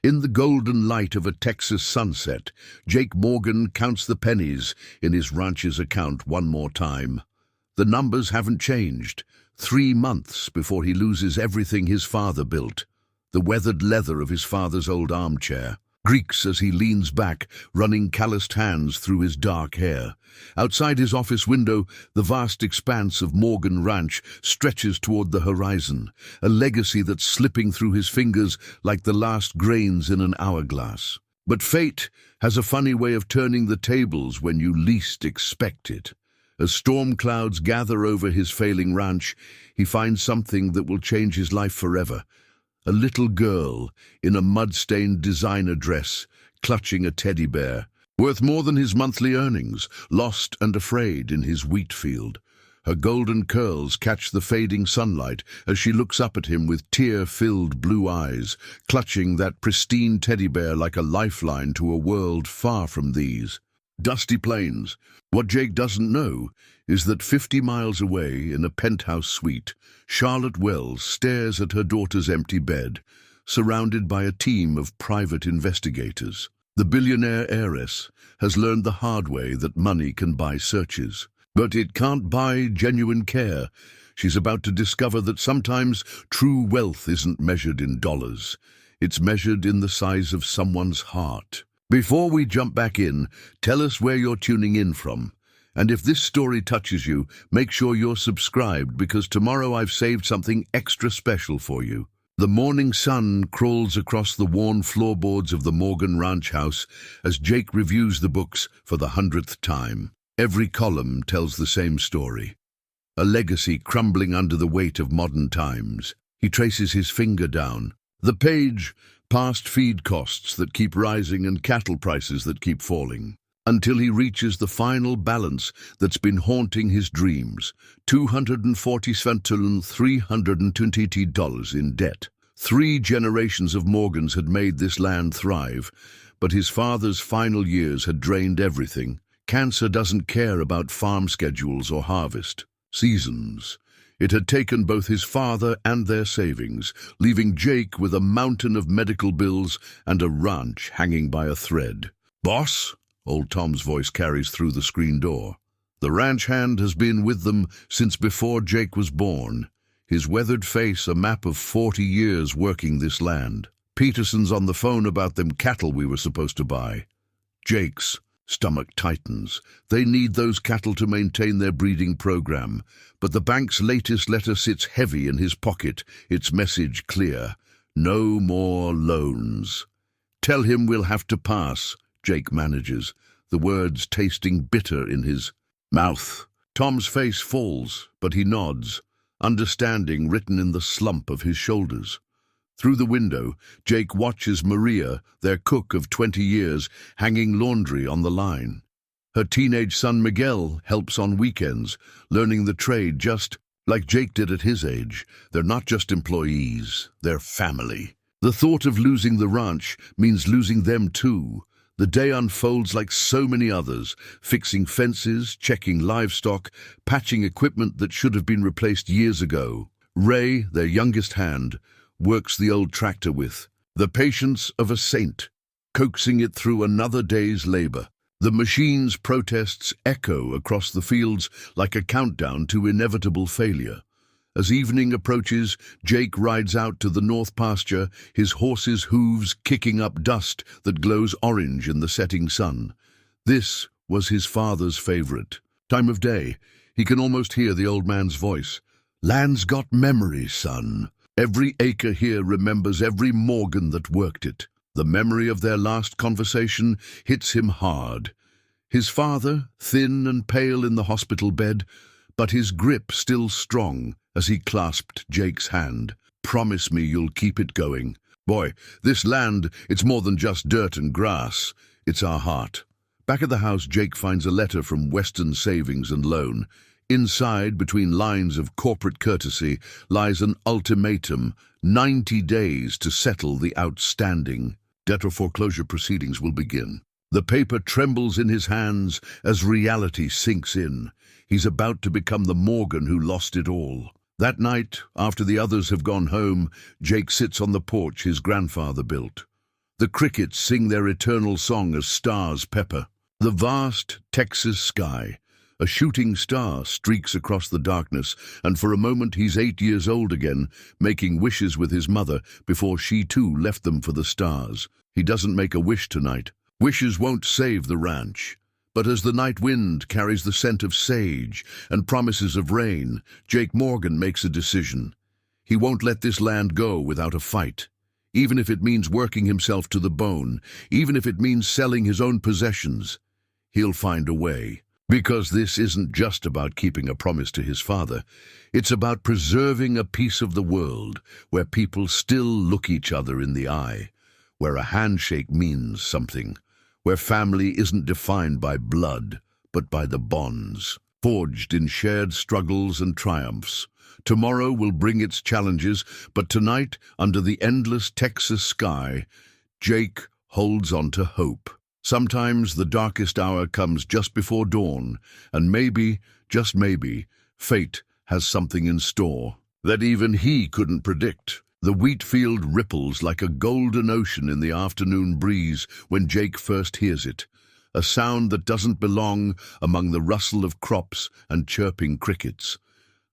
In the golden light of a Texas sunset, Jake Morgan counts the pennies in his ranch's account one more time. The numbers haven't changed. 3 months before he loses everything his father built. The weathered leather of his father's old armchair creaks as he leans back, running calloused hands through his dark hair. Outside his office window, the vast expanse of Morgan Ranch stretches toward the horizon, a legacy that's slipping through his fingers like the last grains in an hourglass. But fate has a funny way of turning the tables when you least expect it. As storm clouds gather over his failing ranch, he finds something that will change his life forever. A little girl in a mud-stained designer dress, clutching a teddy bear, worth more than his monthly earnings, lost and afraid in his wheat field. Her golden curls catch the fading sunlight as she looks up at him with tear-filled blue eyes, clutching that pristine teddy bear like a lifeline to a world far from these. Dusty plains. What Jake doesn't know is that 50 miles away in a penthouse suite, Charlotte Wells stares at her daughter's empty bed, surrounded by a team of private investigators. The billionaire heiress has learned the hard way that money can buy searches, but it can't buy genuine care. She's about to discover that sometimes true wealth isn't measured in dollars. It's measured in the size of someone's heart. Before we jump back in, tell us where you're tuning in from. And if this story touches you, make sure you're subscribed, because tomorrow I've saved something extra special for you. The morning sun crawls across the worn floorboards of the Morgan Ranch house as Jake reviews the books for the 100th time. Every column tells the same story. A legacy crumbling under the weight of modern times. He traces his finger down. The page, past feed costs that keep rising and cattle prices that keep falling, until he reaches the final balance that's been haunting his dreams, $247,320 in debt. 3 generations of Morgans had made this land thrive, but his father's final years had drained everything. Cancer doesn't care about farm schedules or harvest seasons. It had taken both his father and their savings, leaving Jake with a mountain of medical bills and a ranch hanging by a thread. "Boss?" Old Tom's voice carries through the screen door. The ranch hand has been with them since before Jake was born, his weathered face a map of 40 years working this land. "Peterson's on the phone about them cattle we were supposed to buy." Jake's stomach tightens. They need those cattle to maintain their breeding program, but the bank's latest letter sits heavy in his pocket, its message clear: no more loans. "Tell him we'll have to pass," Jake manages, the words tasting bitter in his mouth. Tom's face falls, but he nods, understanding written in the slump of his shoulders. Through the window, Jake watches Maria, their cook of 20 years, hanging laundry on the line. Her teenage son Miguel helps on weekends, learning the trade just like Jake did at his age. They're not just employees, they're family. The thought of losing the ranch means losing them too. The day unfolds like so many others, fixing fences, checking livestock, patching equipment that should have been replaced years ago. Ray, their youngest hand, works the old tractor with the patience of a saint, coaxing it through another day's labor. The machine's protests echo across the fields like a countdown to inevitable failure. As evening approaches, Jake rides out to the north pasture, his horse's hooves kicking up dust that glows orange in the setting sun. This was his father's favorite time of day. He can almost hear the old man's voice. "Land's got memories, son. Every acre here remembers every Morgan that worked it." The memory of their last conversation hits him hard. His father, thin and pale in the hospital bed, but his grip still strong as he clasped Jake's hand. "Promise me you'll keep it going. Boy, this land, it's more than just dirt and grass. It's our heart." Back at the house, Jake finds a letter from Western Savings and Loan. Inside, between lines of corporate courtesy, lies an ultimatum: 90 days to settle the outstanding. Debt or foreclosure proceedings will begin. The paper trembles in his hands as reality sinks in. He's about to become the Morgan who lost it all. That night, after the others have gone home, Jake sits on the porch his grandfather built. The crickets sing their eternal song as stars pepper. The vast Texas sky. A shooting star streaks across the darkness, and for a moment he's 8 years old again, making wishes with his mother before she too left them for the stars. He doesn't make a wish tonight. Wishes won't save the ranch. But as the night wind carries the scent of sage and promises of rain, Jake Morgan makes a decision. He won't let this land go without a fight. Even if it means working himself to the bone, even if it means selling his own possessions, he'll find a way. Because this isn't just about keeping a promise to his father. It's about preserving a piece of the world where people still look each other in the eye, where a handshake means something, where family isn't defined by blood, but by the bonds, forged in shared struggles and triumphs. Tomorrow will bring its challenges, but tonight, under the endless Texas sky, Jake holds on to hope. Sometimes the darkest hour comes just before dawn, and maybe, just maybe, fate has something in store that even he couldn't predict. The wheat field ripples like a golden ocean in the afternoon breeze when Jake first hears it, a sound that doesn't belong among the rustle of crops and chirping crickets.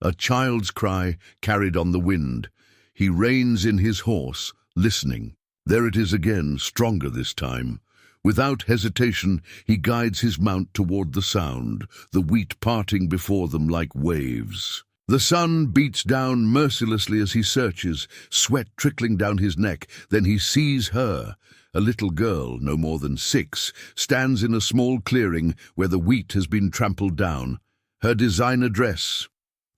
A child's cry carried on the wind. He reins in his horse, listening. There it is again, stronger this time. Without hesitation, he guides his mount toward the sound, the wheat parting before them like waves. The sun beats down mercilessly as he searches, sweat trickling down his neck. Then he sees her. A little girl, no more than 6, stands in a small clearing where the wheat has been trampled down. Her designer dress,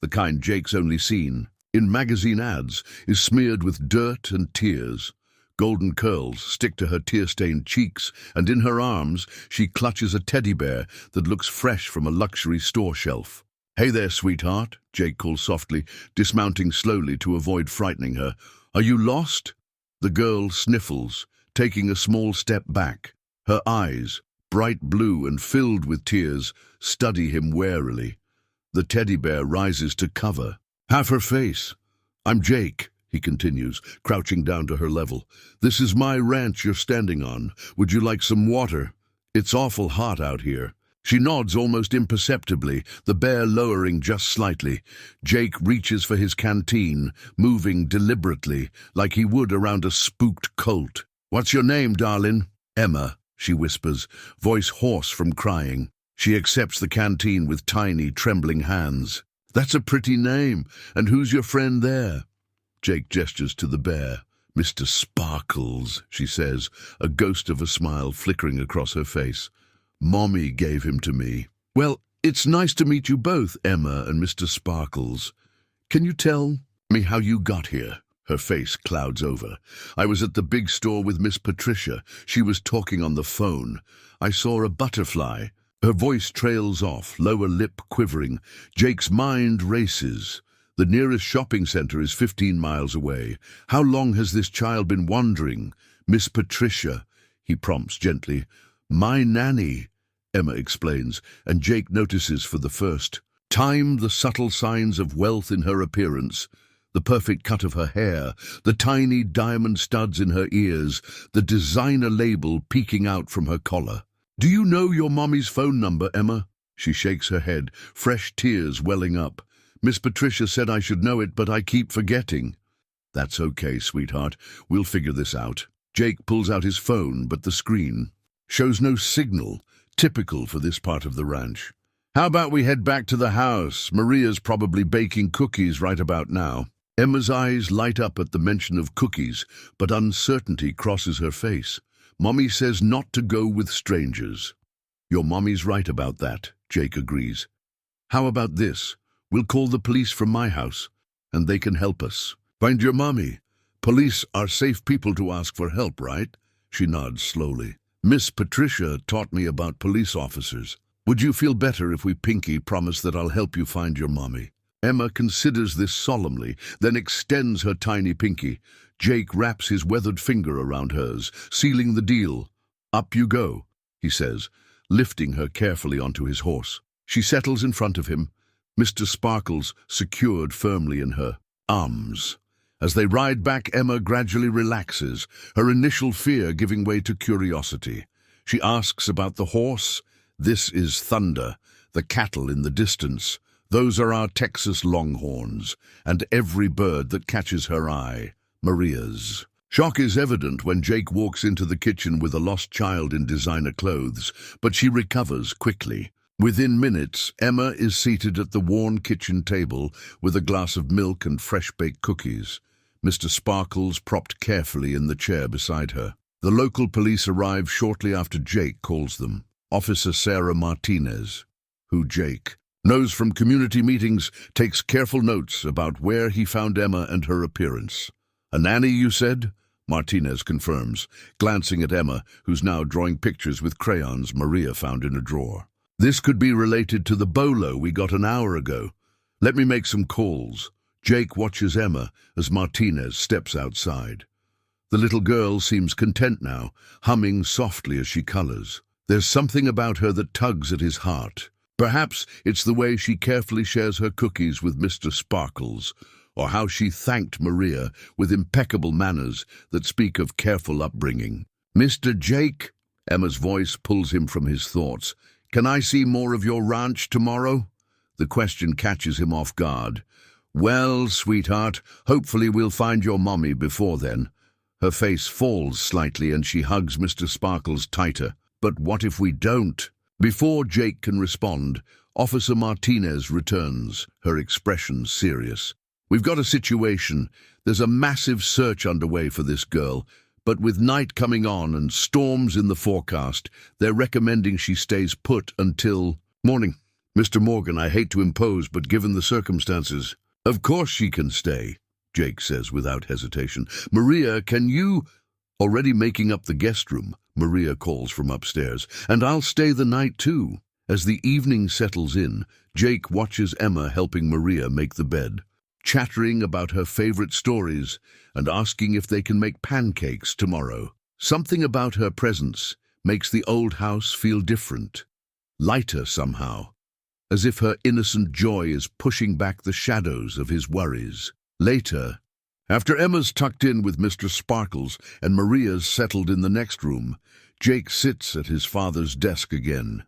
the kind Jake's only seen in magazine ads, is smeared with dirt and tears. Golden curls stick to her tear-stained cheeks, and in her arms she clutches a teddy bear that looks fresh from a luxury store shelf. "Hey there, sweetheart," Jake calls softly, dismounting slowly to avoid frightening her. "Are you lost?" The girl sniffles, taking a small step back. Her eyes, bright blue and filled with tears, study him warily. The teddy bear rises to cover half her face. "I'm Jake," he continues, crouching down to her level. "This is my ranch you're standing on. Would you like some water? It's awful hot out here." She nods almost imperceptibly, the bear lowering just slightly. Jake reaches for his canteen, moving deliberately, like he would around a spooked colt. "What's your name, darling?" "Emma," she whispers, voice hoarse from crying. She accepts the canteen with tiny, trembling hands. "That's a pretty name. And who's your friend there?" Jake gestures to the bear. "Mr. Sparkles," she says, a ghost of a smile flickering across her face. "Mommy gave him to me." "Well, it's nice to meet you both, Emma and Mr. Sparkles. Can you tell me how you got here?" Her face clouds over. "I was at the big store with Miss Patricia. She was talking on the phone. I saw a butterfly." Her voice trails off, lower lip quivering. Jake's mind races. The nearest shopping center is 15 miles away. How long has this child been wandering? "Miss Patricia," he prompts gently. "My nanny," Emma explains, and Jake notices for the first time the subtle signs of wealth in her appearance. The perfect cut of her hair, the tiny diamond studs in her ears, the designer label peeking out from her collar. "Do you know your mommy's phone number, Emma?" She shakes her head, fresh tears welling up. "Miss Patricia said I should know it, but I keep forgetting." "That's okay, sweetheart. We'll figure this out." Jake pulls out his phone, but the screen shows no signal, typical for this part of the ranch. "How about we head back to the house? Maria's probably baking cookies right about now." Emma's eyes light up at the mention of cookies, but uncertainty crosses her face. "Mommy says not to go with strangers." "Your mommy's right about that," Jake agrees. "How about this? We'll call the police from my house, and they can help us." "Find your mommy. Police are safe people to ask for help, right?" She nods slowly. "Miss Patricia taught me about police officers. Would you feel better if we pinky promise that I'll help you find your mommy?" Emma considers this solemnly, then extends her tiny pinky. Jake wraps his weathered finger around hers, sealing the deal. "Up you go," he says, lifting her carefully onto his horse. She settles in front of him, Mr. Sparkles secured firmly in her arms. As they ride back, Emma gradually relaxes, her initial fear giving way to curiosity. She asks about the horse. This is Thunder, the cattle in the distance. Those are our Texas Longhorns, and every bird that catches her eye, Maria's. Shock is evident when Jake walks into the kitchen with a lost child in designer clothes, but she recovers quickly. Within minutes, Emma is seated at the worn kitchen table with a glass of milk and fresh-baked cookies. Mr. Sparkles propped carefully in the chair beside her. The local police arrive shortly after Jake calls them. Officer Sarah Martinez, who Jake knows from community meetings, takes careful notes about where he found Emma and her appearance. "A nanny, you said?" Martinez confirms, glancing at Emma, who's now drawing pictures with crayons Maria found in a drawer. "This could be related to the bolo we got an hour ago. Let me make some calls." Jake watches Emma as Martinez steps outside. The little girl seems content now, humming softly as she colors. There's something about her that tugs at his heart. Perhaps it's the way she carefully shares her cookies with Mr. Sparkles, or how she thanked Maria with impeccable manners that speak of careful upbringing. "Mr. Jake," Emma's voice pulls him from his thoughts. "Can I see more of your ranch tomorrow?" The question catches him off guard. "Well, sweetheart, hopefully we'll find your mommy before then." Her face falls slightly and she hugs Mr. Sparkles tighter. "But what if we don't?" Before Jake can respond, Officer Martinez returns, her expression serious. "We've got a situation. There's a massive search underway for this girl, but with night coming on and storms in the forecast, they're recommending she stays put until morning." "Mr. Morgan, I hate to impose, but given the circumstances—" "Of course she can stay," Jake says without hesitation. "Maria, can you—" "Already making up the guest room," Maria calls from upstairs. "And I'll stay the night too." As the evening settles in, Jake watches Emma helping Maria make the bed, chattering about her favorite stories and asking if they can make pancakes tomorrow. Something about her presence makes the old house feel different, lighter somehow, as if her innocent joy is pushing back the shadows of his worries. Later, after Emma's tucked in with Mr. Sparkles and Maria's settled in the next room, Jake sits at his father's desk again.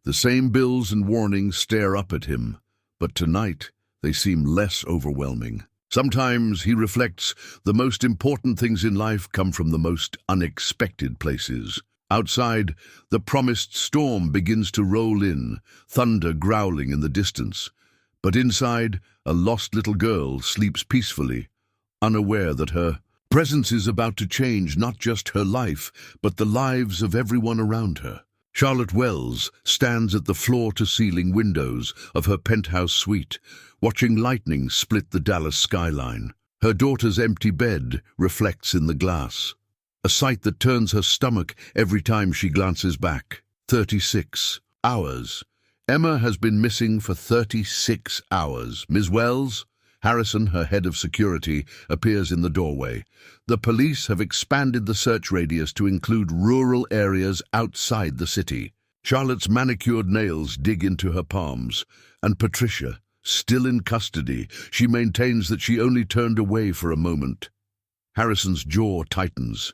The same bills and warnings stare up at him, but tonight they seem less overwhelming. Sometimes, he reflects, the most important things in life come from the most unexpected places. Outside, the promised storm begins to roll in, thunder growling in the distance. But inside, a lost little girl sleeps peacefully, unaware that her presence is about to change not just her life, but the lives of everyone around her. Charlotte Wells stands at the floor-to-ceiling windows of her penthouse suite, watching lightning split the Dallas skyline. Her daughter's empty bed reflects in the glass, a sight that turns her stomach every time she glances back. 36 hours. Emma has been missing for 36 hours. "Ms. Wells?" Harrison, her head of security, appears in the doorway. The police have expanded the search radius to include rural areas outside the city. Charlotte's manicured nails dig into her palms, and Patricia, still in custody, she maintains that she only turned away for a moment. Harrison's jaw tightens.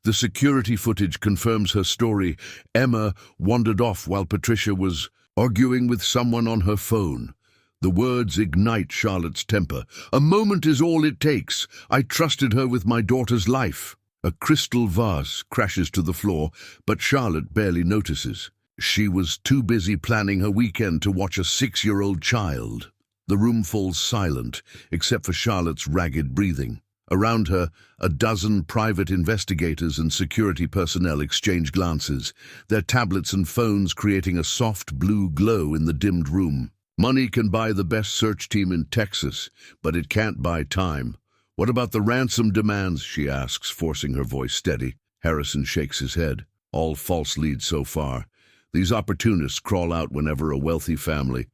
The security footage confirms her story. Emma wandered off while Patricia was arguing with someone on her phone. The words ignite Charlotte's temper. "A moment is all it takes. I trusted her with my daughter's life." A crystal vase crashes to the floor, but Charlotte barely notices. She was too busy planning her weekend to watch a 6-year-old child. The room falls silent, except for Charlotte's ragged breathing. Around her, a dozen private investigators and security personnel exchange glances, their tablets and phones creating a soft blue glow in the dimmed room. Money can buy the best search team in Texas, but it can't buy time. "What about the ransom demands?" she asks, forcing her voice steady. Harrison shakes his head. "All false leads so far. These opportunists crawl out whenever a wealthy family—"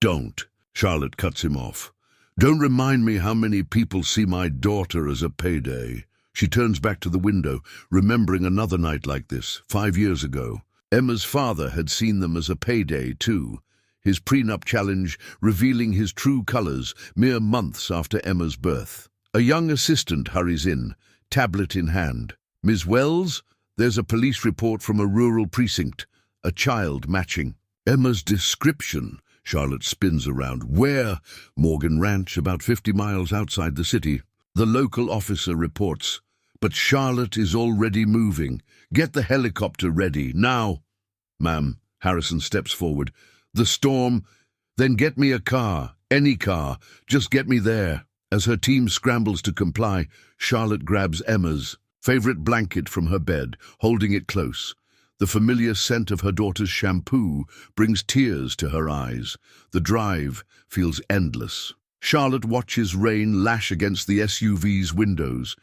"Don't," Charlotte cuts him off. "Don't remind me how many people see my daughter as a payday." She turns back to the window, remembering another night like this, 5 years ago. Emma's father had seen them as a payday too, his prenup challenge revealing his true colors mere months after Emma's birth. A young assistant hurries in, tablet in hand. "Ms. Wells, there's a police report from a rural precinct. A child matching." Emma's description. Charlotte spins around. "Where?" "Morgan Ranch, about 50 miles outside the city." The local officer reports. But Charlotte is already moving. "Get the helicopter ready, now." "Ma'am," Harrison steps forward. "The storm." "Then get me a car, any car. Just get me there." As her team scrambles to comply, Charlotte grabs Emma's favorite blanket from her bed, holding it close. The familiar scent of her daughter's shampoo brings tears to her eyes. The drive feels endless. Charlotte watches rain lash against the SUV's windows,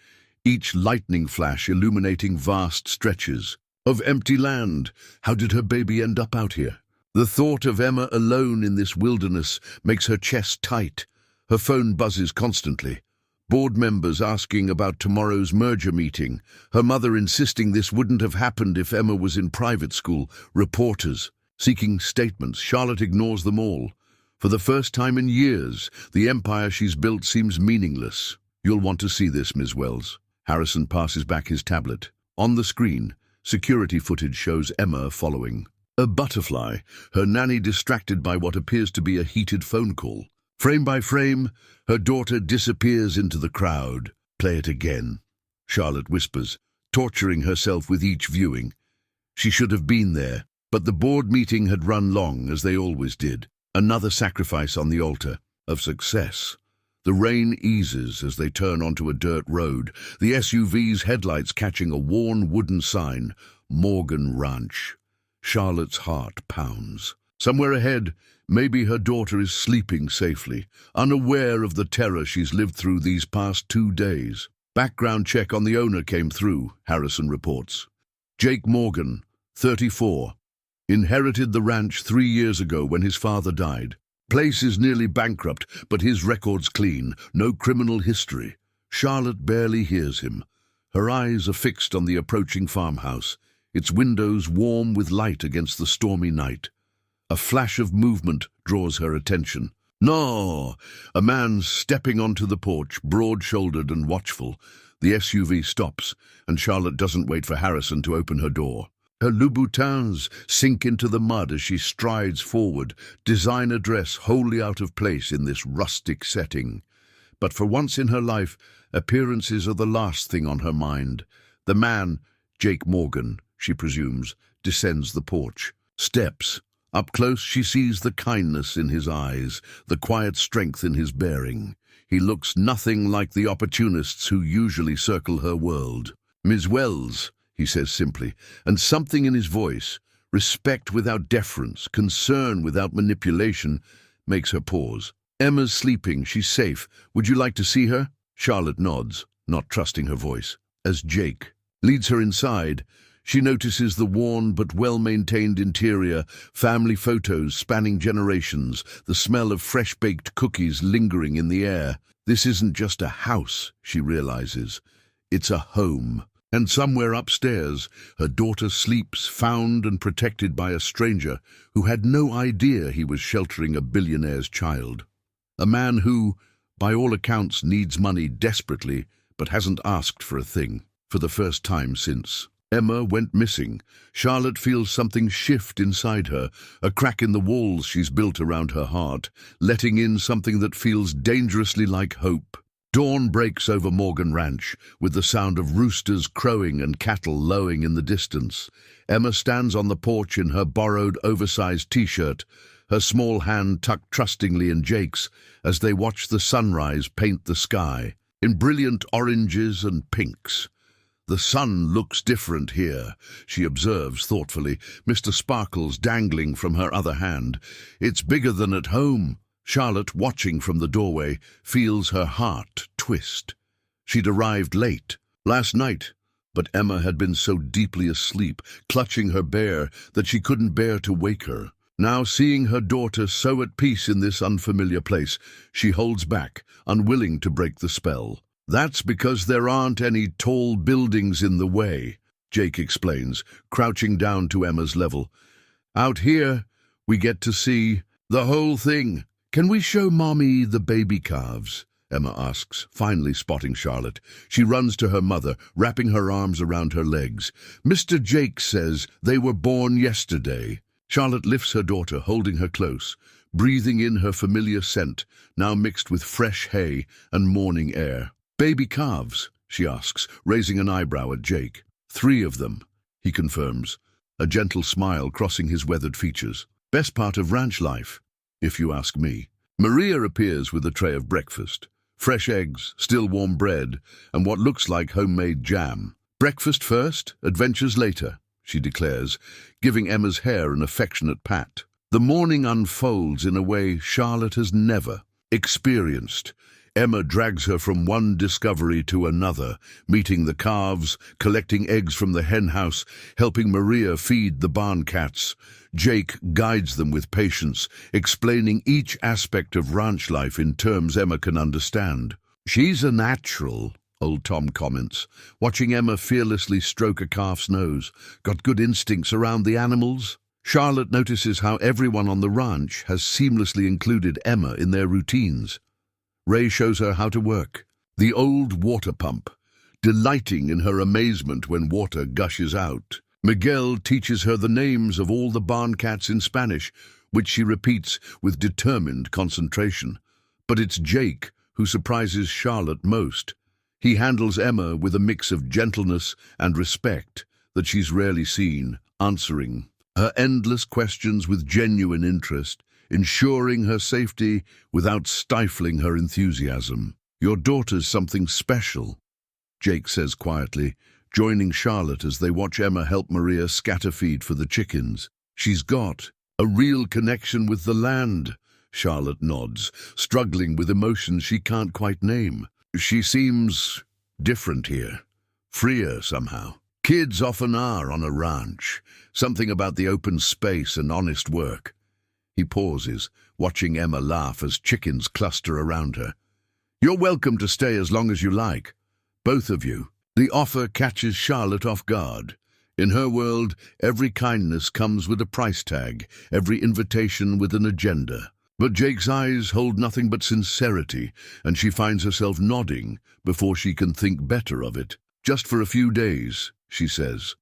each lightning flash illuminating vast stretches of empty land. How did her baby end up out here? The thought of Emma alone in this wilderness makes her chest tight. Her phone buzzes constantly. Board members asking about tomorrow's merger meeting. Her mother insisting this wouldn't have happened if Emma was in private school. Reporters seeking statements. Charlotte ignores them all. For the first time in years, the empire she's built seems meaningless. "You'll want to see this, Ms. Wells." Harrison passes back his tablet. On the screen, security footage shows Emma following. A butterfly, her nanny distracted by what appears to be a heated phone call. Frame by frame, her daughter disappears into the crowd. "Play it again," Charlotte whispers, torturing herself with each viewing. She should have been there, but the board meeting had run long, as they always did. Another sacrifice on the altar of success. The rain eases as they turn onto a dirt road, the SUV's headlights catching a worn wooden sign, Morgan Ranch. Charlotte's heart pounds. Somewhere ahead, maybe her daughter is sleeping safely, unaware of the terror she's lived through these past 2 days. Background check on the owner came through, Harrison reports. Jake Morgan, 34. Inherited the ranch 3 years ago when his father died. Place is nearly bankrupt, but his record's clean, no criminal history. Charlotte barely hears him. Her eyes are fixed on the approaching farmhouse, its windows warm with light against the stormy night. A flash of movement draws her attention. No! A man stepping onto the porch, broad-shouldered and watchful. The SUV stops, and Charlotte doesn't wait for Harrison to open her door. Her Louboutins sink into the mud as she strides forward, designer dress wholly out of place in this rustic setting. But for once in her life, appearances are the last thing on her mind. The man, Jake Morgan, she presumes, descends the porch. Steps. Up close she sees the kindness in his eyes, the quiet strength in his bearing. He looks nothing like the opportunists who usually circle her world. "Ms. Wells," he says simply, and something in his voice, respect without deference, concern without manipulation, makes her pause. "Emma's sleeping, she's safe. Would you like to see her?" Charlotte nods, not trusting her voice. As Jake leads her inside, she notices the worn but well-maintained interior, family photos spanning generations, the smell of fresh-baked cookies lingering in the air. This isn't just a house, she realizes. It's a home. And somewhere upstairs, her daughter sleeps, found and protected by a stranger who had no idea he was sheltering a billionaire's child. A man who, by all accounts, needs money desperately, but hasn't asked for a thing. For the first time since Emma went missing, Charlotte feels something shift inside her, a crack in the walls she's built around her heart, letting in something that feels dangerously like hope. Dawn breaks over Morgan Ranch, with the sound of roosters crowing and cattle lowing in the distance. Emma stands on the porch in her borrowed oversized t-shirt, her small hand tucked trustingly in Jake's, as they watch the sunrise paint the sky, in brilliant oranges and pinks. "The sun looks different here," she observes thoughtfully, Mr. Sparkles dangling from her other hand. "It's bigger than at home." Charlotte, watching from the doorway, feels her heart twist. She'd arrived late, last night, but Emma had been so deeply asleep, clutching her bear, that she couldn't bear to wake her. Now, seeing her daughter so at peace in this unfamiliar place, she holds back, unwilling to break the spell. "That's because there aren't any tall buildings in the way," Jake explains, crouching down to Emma's level. "Out here, we get to see the whole thing. Can we show Mommy the baby calves?" Emma asks, finally spotting Charlotte. She runs to her mother, wrapping her arms around her legs. Mr. Jake says they were born yesterday. Charlotte lifts her daughter, holding her close, breathing in her familiar scent, now mixed with fresh hay and morning air. Baby calves, she asks, raising an eyebrow at Jake. 3 of them, he confirms, a gentle smile crossing his weathered features. Best part of ranch life, if you ask me. Maria appears with a tray of breakfast. Fresh eggs, still warm bread, and what looks like homemade jam. Breakfast first, adventures later, she declares, giving Emma's hair an affectionate pat. The morning unfolds in a way Charlotte has never experienced. Emma drags her from one discovery to another, meeting the calves, collecting eggs from the hen house, helping Maria feed the barn cats. Jake guides them with patience, explaining each aspect of ranch life in terms Emma can understand. She's a natural, old Tom comments, watching Emma fearlessly stroke a calf's nose. Got good instincts around the animals. Charlotte notices how everyone on the ranch has seamlessly included Emma in their routines. Ray shows her how to work the old water pump, delighting in her amazement when water gushes out. Miguel teaches her the names of all the barn cats in Spanish, which she repeats with determined concentration. But it's Jake who surprises Charlotte most. He handles Emma with a mix of gentleness and respect that she's rarely seen, answering her endless questions with genuine interest, ensuring her safety without stifling her enthusiasm. Your daughter's something special, Jake says quietly, joining Charlotte as they watch Emma help Maria scatter feed for the chickens. She's got a real connection with the land, Charlotte nods, struggling with emotions she can't quite name. She seems different here, freer somehow. Kids often are on a ranch, something about the open space and honest work. He pauses, watching Emma laugh as chickens cluster around her. You're welcome to stay as long as you like, both of you. The offer catches Charlotte off guard. In her world, every kindness comes with a price tag, every invitation with an agenda. But Jake's eyes hold nothing but sincerity, and she finds herself nodding before she can think better of it. Just for a few days, she says,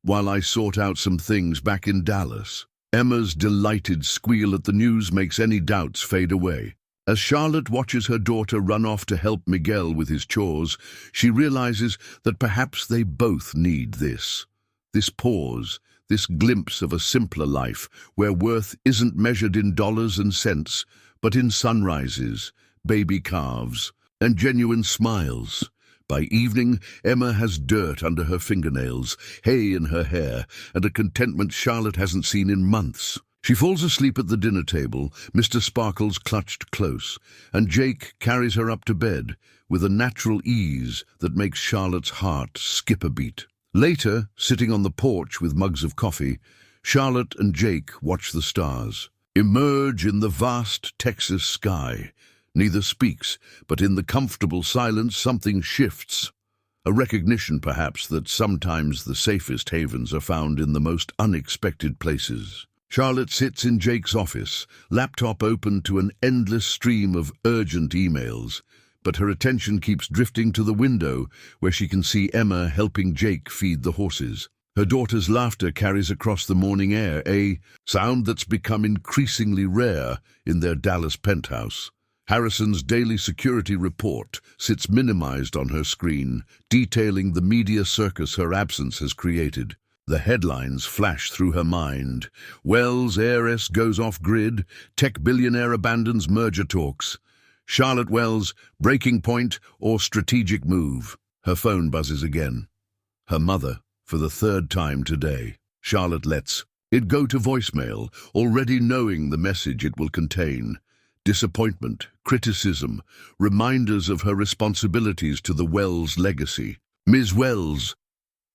while I sort out some things back in Dallas. Emma's delighted squeal at the news makes any doubts fade away. As Charlotte watches her daughter run off to help Miguel with his chores, she realizes that perhaps they both need this. This pause, this glimpse of a simpler life where worth isn't measured in dollars and cents, but in sunrises, baby calves, and genuine smiles. By evening, Emma has dirt under her fingernails, hay in her hair, and a contentment Charlotte hasn't seen in months. She falls asleep at the dinner table, Mr. Sparkles clutched close, and Jake carries her up to bed with a natural ease that makes Charlotte's heart skip a beat. Later, sitting on the porch with mugs of coffee, Charlotte and Jake watch the stars emerge in the vast Texas sky. Neither speaks, but in the comfortable silence something shifts. A recognition, perhaps, that sometimes the safest havens are found in the most unexpected places. Charlotte sits in Jake's office, laptop open to an endless stream of urgent emails, but her attention keeps drifting to the window where she can see Emma helping Jake feed the horses. Her daughter's laughter carries across the morning air, a sound that's become increasingly rare in their Dallas penthouse. Harrison's daily security report sits minimized on her screen, detailing the media circus her absence has created. The headlines flash through her mind. Wells heiress goes off-grid, tech billionaire abandons merger talks. Charlotte Wells, breaking point or strategic move. Her phone buzzes again. Her mother, for the 3rd time today. Charlotte lets it go to voicemail, already knowing the message it will contain. Disappointment, criticism, reminders of her responsibilities to the Wells legacy. Ms. Wells.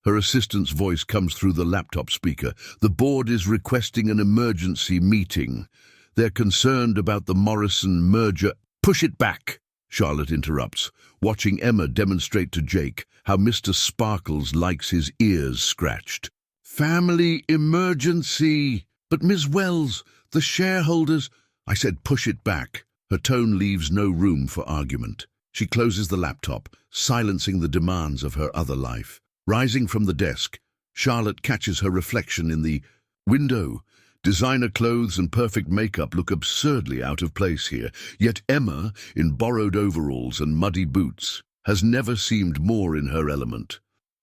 Her assistant's voice comes through the laptop speaker. The board is requesting an emergency meeting. They're concerned about the Morrison merger. Push it back, Charlotte interrupts, watching Emma demonstrate to Jake how Mr. Sparkles likes his ears scratched. Family emergency. But Ms. Wells, the shareholders... I said push it back. Her tone leaves no room for argument. She closes the laptop, silencing the demands of her other life. Rising from the desk, Charlotte catches her reflection in the window. Designer clothes and perfect makeup look absurdly out of place here, yet Emma, in borrowed overalls and muddy boots, has never seemed more in her element.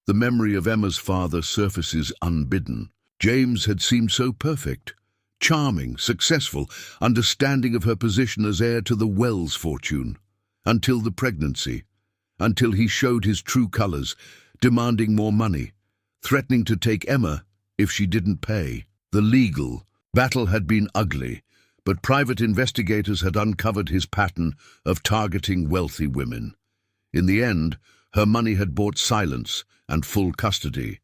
The memory of Emma's father surfaces unbidden. James had seemed so perfect, charming, successful, understanding of her position as heir to the Wells fortune. Until the pregnancy, until he showed his true colors, demanding more money, threatening to take Emma if she didn't pay. The legal battle had been ugly, but private investigators had uncovered his pattern of targeting wealthy women. In the end, her money had bought silence and full custody,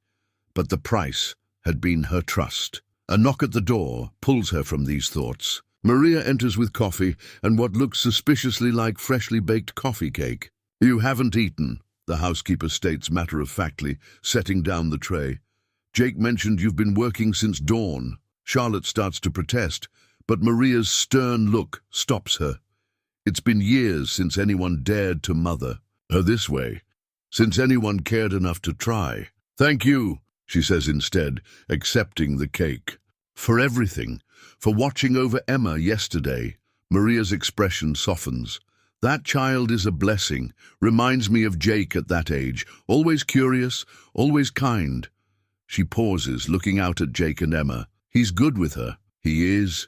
but the price had been her trust. A knock at the door pulls her from these thoughts. Maria enters with coffee and what looks suspiciously like freshly baked coffee cake. "You haven't eaten," the housekeeper states matter-of-factly, setting down the tray. "Jake mentioned you've been working since dawn." Charlotte starts to protest, but Maria's stern look stops her. It's been years since anyone dared to mother her this way, since anyone cared enough to try. "Thank you," she says instead, accepting the cake. "For everything, for watching over Emma yesterday." Maria's expression softens. "That child is a blessing, reminds me of Jake at that age, always curious, always kind." She pauses, looking out at Jake and Emma. "He's good with her." "He is,"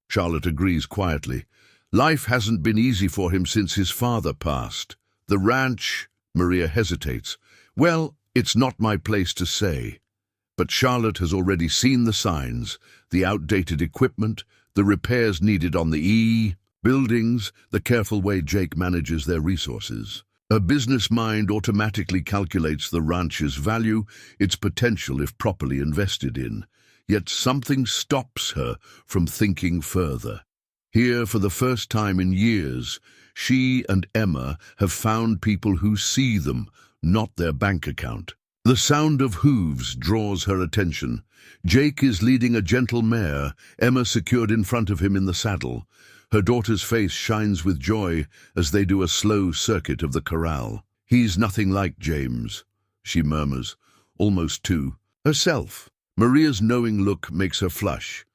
Charlotte agrees quietly. "Life hasn't been easy for him since his father passed. The ranch," Maria hesitates. "Well, it's not my place to say." But Charlotte has already seen the signs, the outdated equipment, the repairs needed on the buildings, the careful way Jake manages their resources. Her business mind automatically calculates the ranch's value, its potential if properly invested in. Yet something stops her from thinking further. Here, for the first time in years, she and Emma have found people who see them, not their bank account. The sound of hooves draws her attention. Jake is leading a gentle mare, Emma secured in front of him in the saddle. Her daughter's face shines with joy as they do a slow circuit of the corral. "He's nothing like James," she murmurs, almost to herself. Maria's knowing look makes her flush.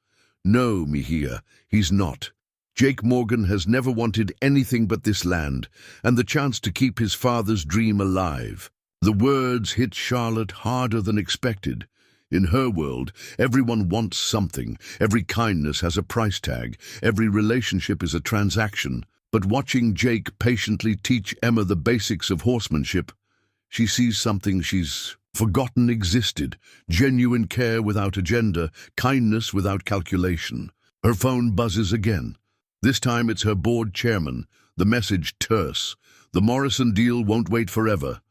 "No, Mejia, he's not. Jake Morgan has never wanted anything but this land, and the chance to keep his father's dream alive." The words hit Charlotte harder than expected. In her world, everyone wants something. Every kindness has a price tag. Every relationship is a transaction. But watching Jake patiently teach Emma the basics of horsemanship, she sees something she's forgotten existed. Genuine care without agenda, kindness without calculation. Her phone buzzes again. This time it's her board chairman. The message terse. "The Morrison deal won't wait forever.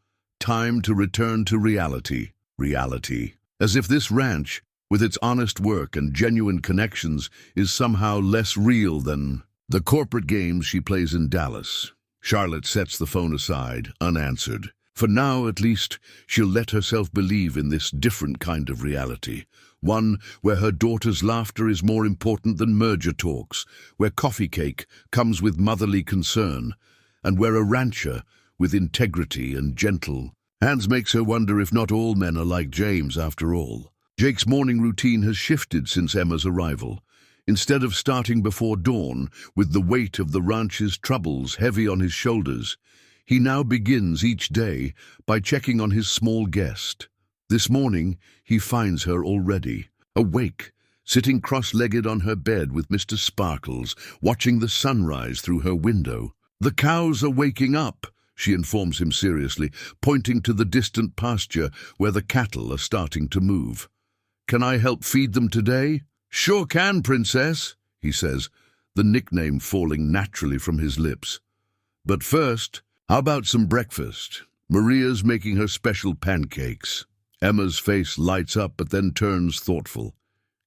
Time to return to reality." Reality. As if this ranch, with its honest work and genuine connections, is somehow less real than the corporate games she plays in Dallas. Charlotte sets the phone aside, unanswered. For now, at least, she'll let herself believe in this different kind of reality. One where her daughter's laughter is more important than merger talks, where coffee cake comes with motherly concern, and where a rancher, with integrity and gentle hands, makes her wonder if not all men are like James after all. Jake's morning routine has shifted since Emma's arrival. Instead of starting before dawn, with the weight of the ranch's troubles heavy on his shoulders, he now begins each day by checking on his small guest. This morning, he finds her already, awake, sitting cross-legged on her bed with Mr. Sparkles, watching the sunrise through her window. "The cows are waking up," she informs him seriously, pointing to the distant pasture where the cattle are starting to move. "Can I help feed them today?" "Sure can, Princess," he says, the nickname falling naturally from his lips. "But first, how about some breakfast? Maria's making her special pancakes." Emma's face lights up but then turns thoughtful.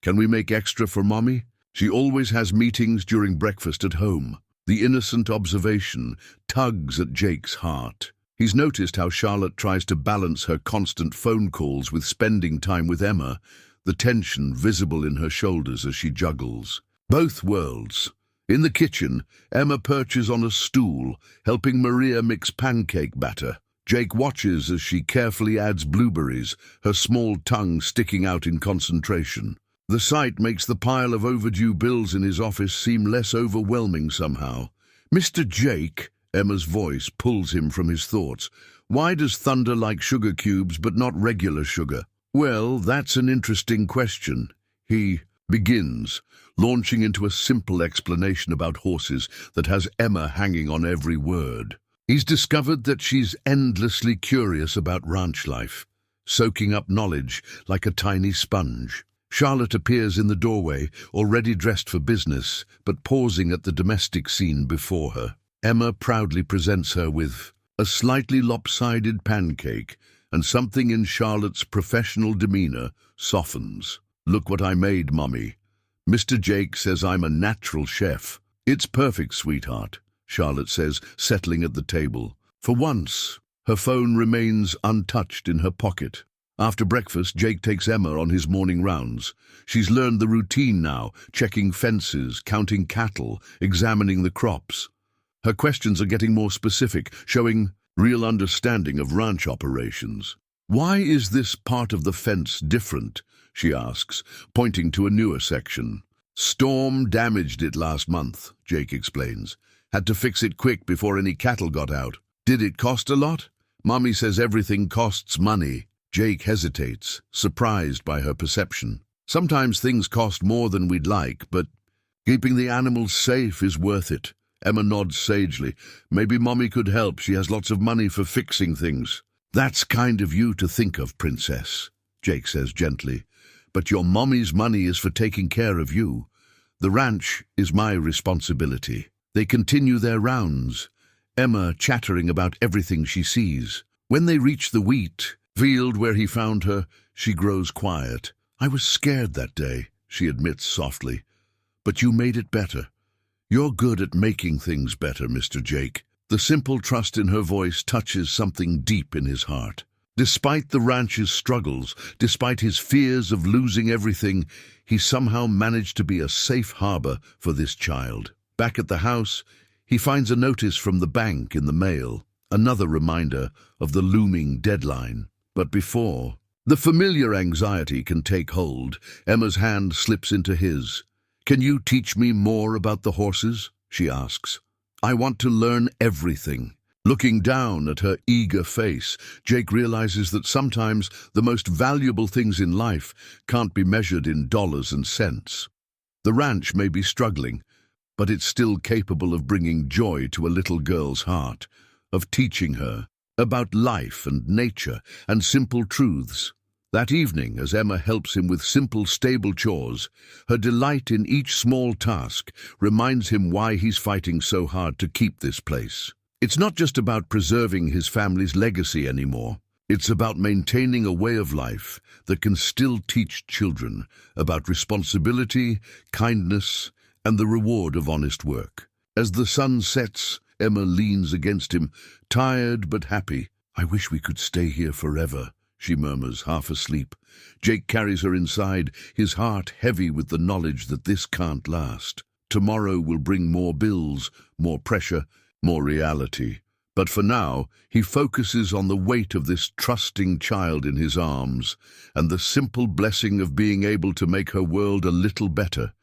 "Can we make extra for Mommy? She always has meetings during breakfast at home." The innocent observation tugs at Jake's heart. He's noticed how Charlotte tries to balance her constant phone calls with spending time with Emma, the tension visible in her shoulders as she juggles both worlds. In the kitchen, Emma perches on a stool, helping Maria mix pancake batter. Jake watches as she carefully adds blueberries, her small tongue sticking out in concentration. The sight makes the pile of overdue bills in his office seem less overwhelming somehow. "Mr. Jake," Emma's voice pulls him from his thoughts. "Why does thunder like sugar cubes but not regular sugar?" "Well, that's an interesting question." He begins, launching into a simple explanation about horses that has Emma hanging on every word. He's discovered that she's endlessly curious about ranch life, soaking up knowledge like a tiny sponge. Charlotte appears in the doorway, already dressed for business, but pausing at the domestic scene before her. Emma proudly presents her with a slightly lopsided pancake, and something in Charlotte's professional demeanor softens. "Look what I made, Mummy. Mr. Jake says I'm a natural chef." "It's perfect, sweetheart," Charlotte says, settling at the table. For once, her phone remains untouched in her pocket. After breakfast, Jake takes Emma on his morning rounds. She's learned the routine now, checking fences, counting cattle, examining the crops. Her questions are getting more specific, showing real understanding of ranch operations. "Why is this part of the fence different?" she asks, pointing to a newer section. "Storm damaged it last month," Jake explains. "Had to fix it quick before any cattle got out." "Did it cost a lot?" "Mommy says everything costs money." Jake hesitates, surprised by her perception. "Sometimes things cost more than we'd like, but keeping the animals safe is worth it." Emma nods sagely. "Maybe Mommy could help. She has lots of money for fixing things." "That's kind of you to think of, Princess," Jake says gently. "But your Mommy's money is for taking care of you. The ranch is my responsibility." They continue their rounds, Emma chattering about everything she sees. When they reach the wheat field where he found her, she grows quiet. "I was scared that day," she admits softly. "But you made it better. You're good at making things better, Mr. Jake." The simple trust in her voice touches something deep in his heart. Despite the ranch's struggles, despite his fears of losing everything, he somehow managed to be a safe harbor for this child. Back at the house, he finds a notice from the bank in the mail, another reminder of the looming deadline. But before the familiar anxiety can take hold, Emma's hand slips into his. "Can you teach me more about the horses?" she asks. "I want to learn everything." Looking down at her eager face, Jake realizes that sometimes the most valuable things in life can't be measured in dollars and cents. The ranch may be struggling, but it's still capable of bringing joy to a little girl's heart, of teaching her about life and nature and simple truths. That evening, as Emma helps him with simple, stable chores, her delight in each small task reminds him why he's fighting so hard to keep this place. It's not just about preserving his family's legacy anymore. It's about maintaining a way of life that can still teach children about responsibility, kindness, and the reward of honest work. As the sun sets, Emma leans against him, tired but happy. "I wish we could stay here forever," she murmurs, half asleep. Jake carries her inside, his heart heavy with the knowledge that this can't last. Tomorrow will bring more bills, more pressure, more reality. But for now, he focuses on the weight of this trusting child in his arms and the simple blessing of being able to make her world a little better,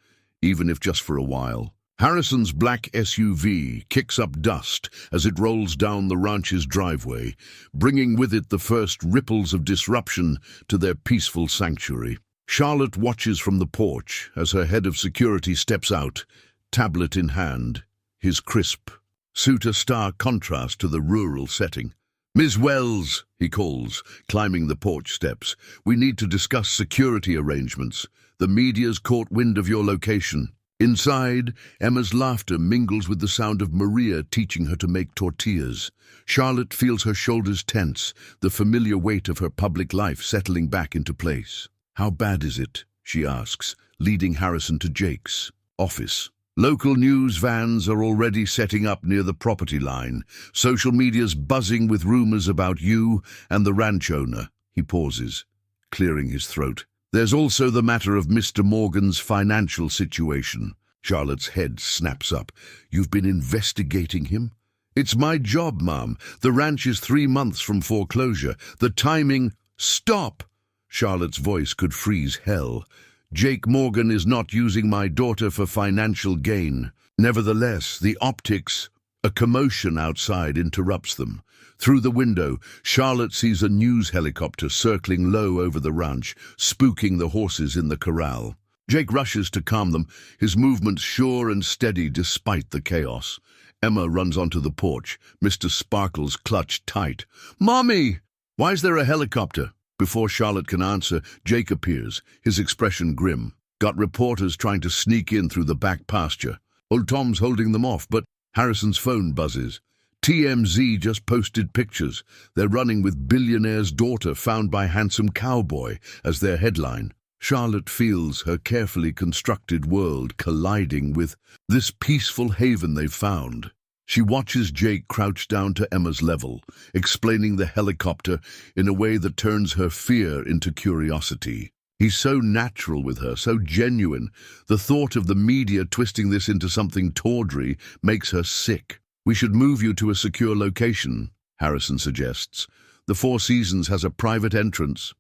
even if just for a while. Harrison's black SUV kicks up dust as it rolls down the ranch's driveway, bringing with it the first ripples of disruption to their peaceful sanctuary. Charlotte watches from the porch as her head of security steps out, tablet in hand, his crisp suit a stark contrast to the rural setting. "Ms. Wells," he calls, climbing the porch steps, "we need to discuss security arrangements. The media's caught wind of your location." Inside, Emma's laughter mingles with the sound of Maria teaching her to make tortillas. Charlotte feels her shoulders tense, the familiar weight of her public life settling back into place. "How bad is it?" she asks, leading Harrison to Jake's office. Local news vans are already setting up near the property line. Social media's buzzing with rumors about you and the ranch owner. He pauses, clearing his throat. "There's also the matter of Mr. Morgan's financial situation." Charlotte's head snaps up. You've been investigating him? It's my job, Mom. The ranch is 3 months from foreclosure. The timing... Stop! Charlotte's voice could freeze hell. Jake Morgan is not using my daughter for financial gain. Nevertheless, the optics... A commotion outside interrupts them. Through the window, Charlotte sees a news helicopter circling low over the ranch, spooking the horses in the corral. Jake rushes to calm them, his movements sure and steady despite the chaos. Emma runs onto the porch, Mr. Sparkles clutched tight. Mommy! Why is there a helicopter? Before Charlotte can answer, Jake appears, his expression grim. Got reporters trying to sneak in through the back pasture. Old Tom's holding them off, but Harrison's phone buzzes. TMZ just posted pictures. They're running with billionaire's daughter found by handsome cowboy as their headline. Charlotte feels her carefully constructed world colliding with this peaceful haven they've found. She watches Jake crouch down to Emma's level, explaining the helicopter in a way that turns her fear into curiosity. He's so natural with her, so genuine. The thought of the media twisting this into something tawdry makes her sick. We should move you to a secure location, Harrison suggests. The Four Seasons has a private entrance.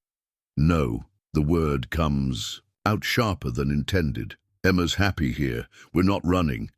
No, the word comes out sharper than intended. Emma's happy here. We're not running.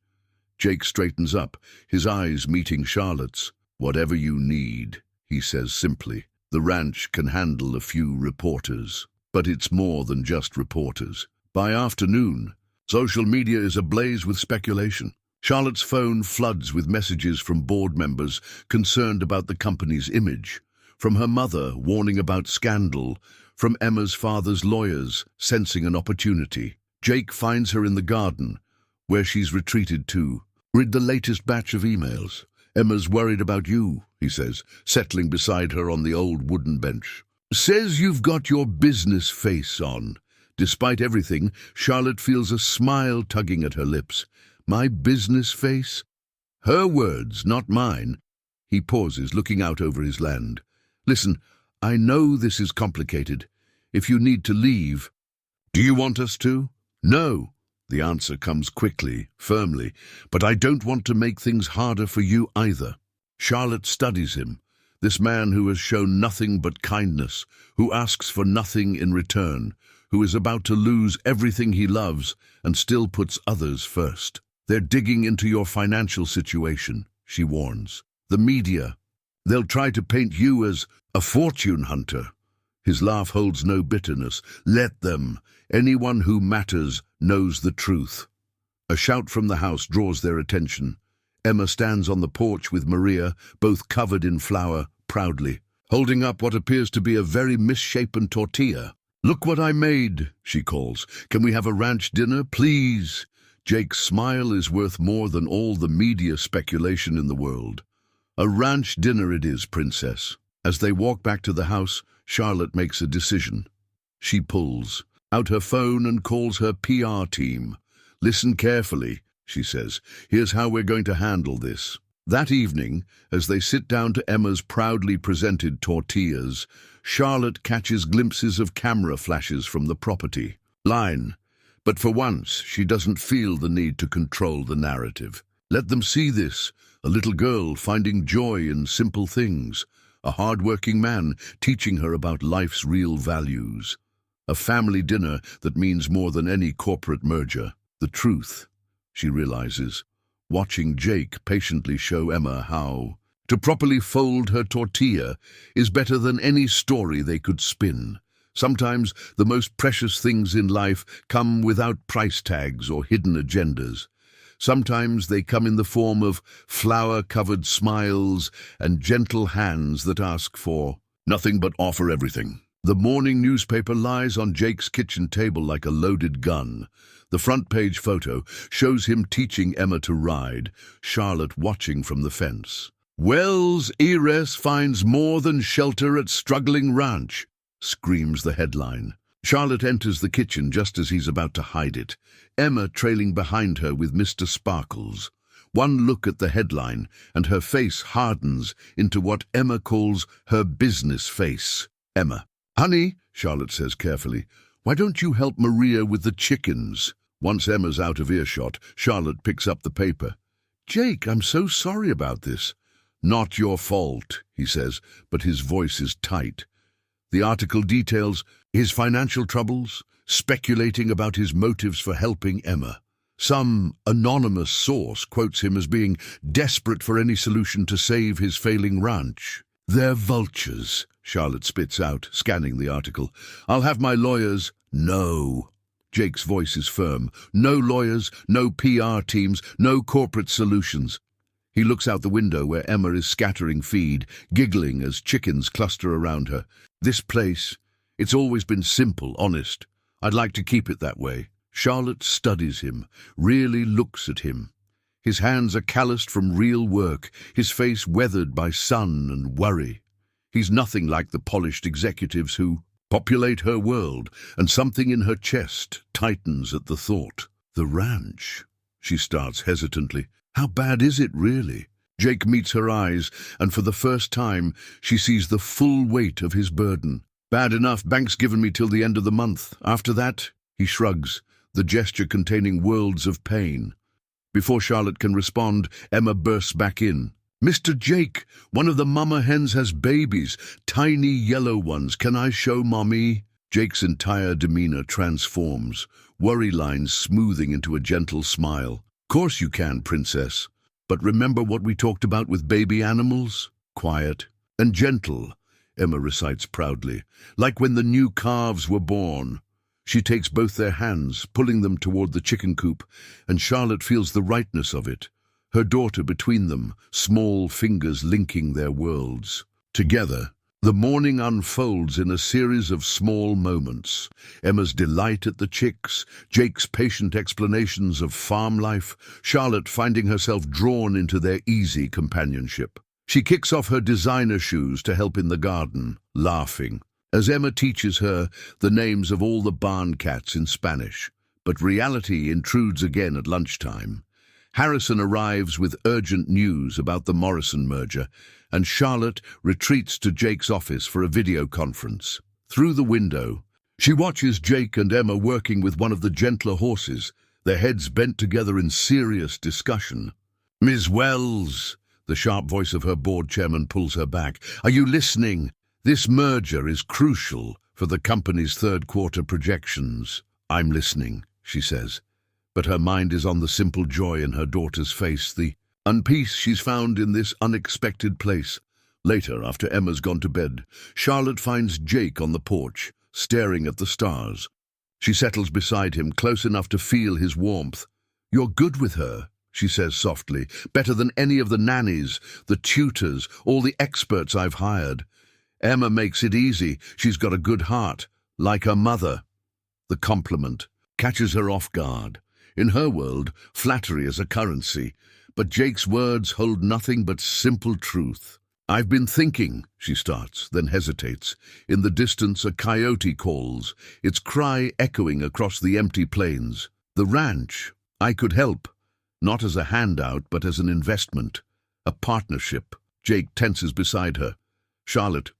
Jake straightens up, his eyes meeting Charlotte's. Whatever you need, he says simply. The ranch can handle a few reporters. But it's more than just reporters. By afternoon, social media is ablaze with speculation. Charlotte's phone floods with messages from board members concerned about the company's image, from her mother warning about scandal, from Emma's father's lawyers sensing an opportunity. Jake finds her in the garden, where she's retreated to. Read the latest batch of emails. Emma's worried about you, he says, settling beside her on the old wooden bench. Says you've got your business face on. Despite everything, Charlotte feels a smile tugging at her lips. My business face? Her words, not mine. He pauses, looking out over his land. Listen, I know this is complicated. If you need to leave... Do you want us to? No. The answer comes quickly, firmly. But I don't want to make things harder for you either. Charlotte studies him. This man who has shown nothing but kindness, who asks for nothing in return, who is about to lose everything he loves and still puts others first. They're digging into your financial situation, she warns. The media. They'll try to paint you as a fortune hunter. His laugh holds no bitterness. Let them. Anyone who matters knows the truth. A shout from the house draws their attention. Emma stands on the porch with Maria, both covered in flour, proudly, holding up what appears to be a very misshapen tortilla. Look what I made, she calls. Can we have a ranch dinner, please? Jake's smile is worth more than all the media speculation in the world. A ranch dinner it is, Princess. As they walk back to the house, Charlotte makes a decision. She pulls out her phone and calls her PR team. Listen carefully, she says. Here's how we're going to handle this. That evening, as they sit down to Emma's proudly presented tortillas, Charlotte catches glimpses of camera flashes from the property. Line. But for once, she doesn't feel the need to control the narrative. Let them see this, a little girl finding joy in simple things, a hard-working man teaching her about life's real values, a family dinner that means more than any corporate merger. The truth, she realizes, watching Jake patiently show Emma how to properly fold her tortilla is better than any story they could spin. Sometimes the most precious things in life come without price tags or hidden agendas. Sometimes they come in the form of flower-covered smiles and gentle hands that ask for nothing but offer everything. The morning newspaper lies on Jake's kitchen table like a loaded gun. The front-page photo shows him teaching Emma to ride, Charlotte watching from the fence. Wells Heiress finds more than shelter at struggling ranch, screams the headline. Charlotte enters the kitchen just as he's about to hide it, Emma trailing behind her with Mr. Sparkles. One look at the headline, and her face hardens into what Emma calls her business face. Emma. Honey, Charlotte says carefully, why don't you help Maria with the chickens? Once Emma's out of earshot, Charlotte picks up the paper. "Jake, I'm so sorry about this." "Not your fault," he says, but his voice is tight. The article details his financial troubles, speculating about his motives for helping Emma. Some anonymous source quotes him as being desperate for any solution to save his failing ranch. "They're vultures," Charlotte spits out, scanning the article. "I'll have my lawyers—" "No." Jake's voice is firm. "No lawyers, no PR teams, no corporate solutions." He looks out the window where Emma is scattering feed, giggling as chickens cluster around her. "This place, it's always been simple, honest. I'd like to keep it that way." Charlotte studies him, really looks at him. His hands are calloused from real work, his face weathered by sun and worry. He's nothing like the polished executives who populate her world, and something in her chest tightens at the thought. "The ranch," she starts hesitantly. "How bad is it, really?" Jake meets her eyes, and for the first time, she sees the full weight of his burden. "Bad enough, bank's given me till the end of the month. After that," he shrugs, the gesture containing worlds of pain. Before Charlotte can respond, Emma bursts back in. "Mr. Jake, one of the mama hens has babies, tiny yellow ones. Can I show Mommy?" Jake's entire demeanor transforms, worry lines smoothing into a gentle smile. "Course you can, princess. But remember what we talked about with baby animals? Quiet and gentle," Emma recites proudly, "like when the new calves were born." She takes both their hands, pulling them toward the chicken coop, and Charlotte feels the rightness of it. Her daughter between them, small fingers linking their worlds. Together, the morning unfolds in a series of small moments. Emma's delight at the chicks, Jake's patient explanations of farm life, Charlotte finding herself drawn into their easy companionship. She kicks off her designer shoes to help in the garden, laughing, as Emma teaches her the names of all the barn cats in Spanish. But reality intrudes again at lunchtime. Harrison arrives with urgent news about the Morrison merger, and Charlotte retreats to Jake's office for a video conference. Through the window, she watches Jake and Emma working with one of the gentler horses, their heads bent together in serious discussion. "Ms. Wells," the sharp voice of her board chairman pulls her back. "Are you listening? This merger is crucial for the company's third-quarter projections." "I'm listening," she says, but her mind is on the simple joy in her daughter's face, the peace she's found in this unexpected place. Later, after Emma's gone to bed, Charlotte finds Jake on the porch, staring at the stars. She settles beside him, close enough to feel his warmth. "You're good with her," she says softly, "better than any of the nannies, the tutors, all the experts I've hired. Emma makes it easy. She's got a good heart, like her mother." The compliment catches her off guard. In her world, flattery is a currency, but Jake's words hold nothing but simple truth. "I've been thinking," she starts, then hesitates. In the distance, a coyote calls, its cry echoing across the empty plains. "The ranch. I could help, not as a handout, but as an investment, a partnership." Jake tenses beside her. "Charlotte,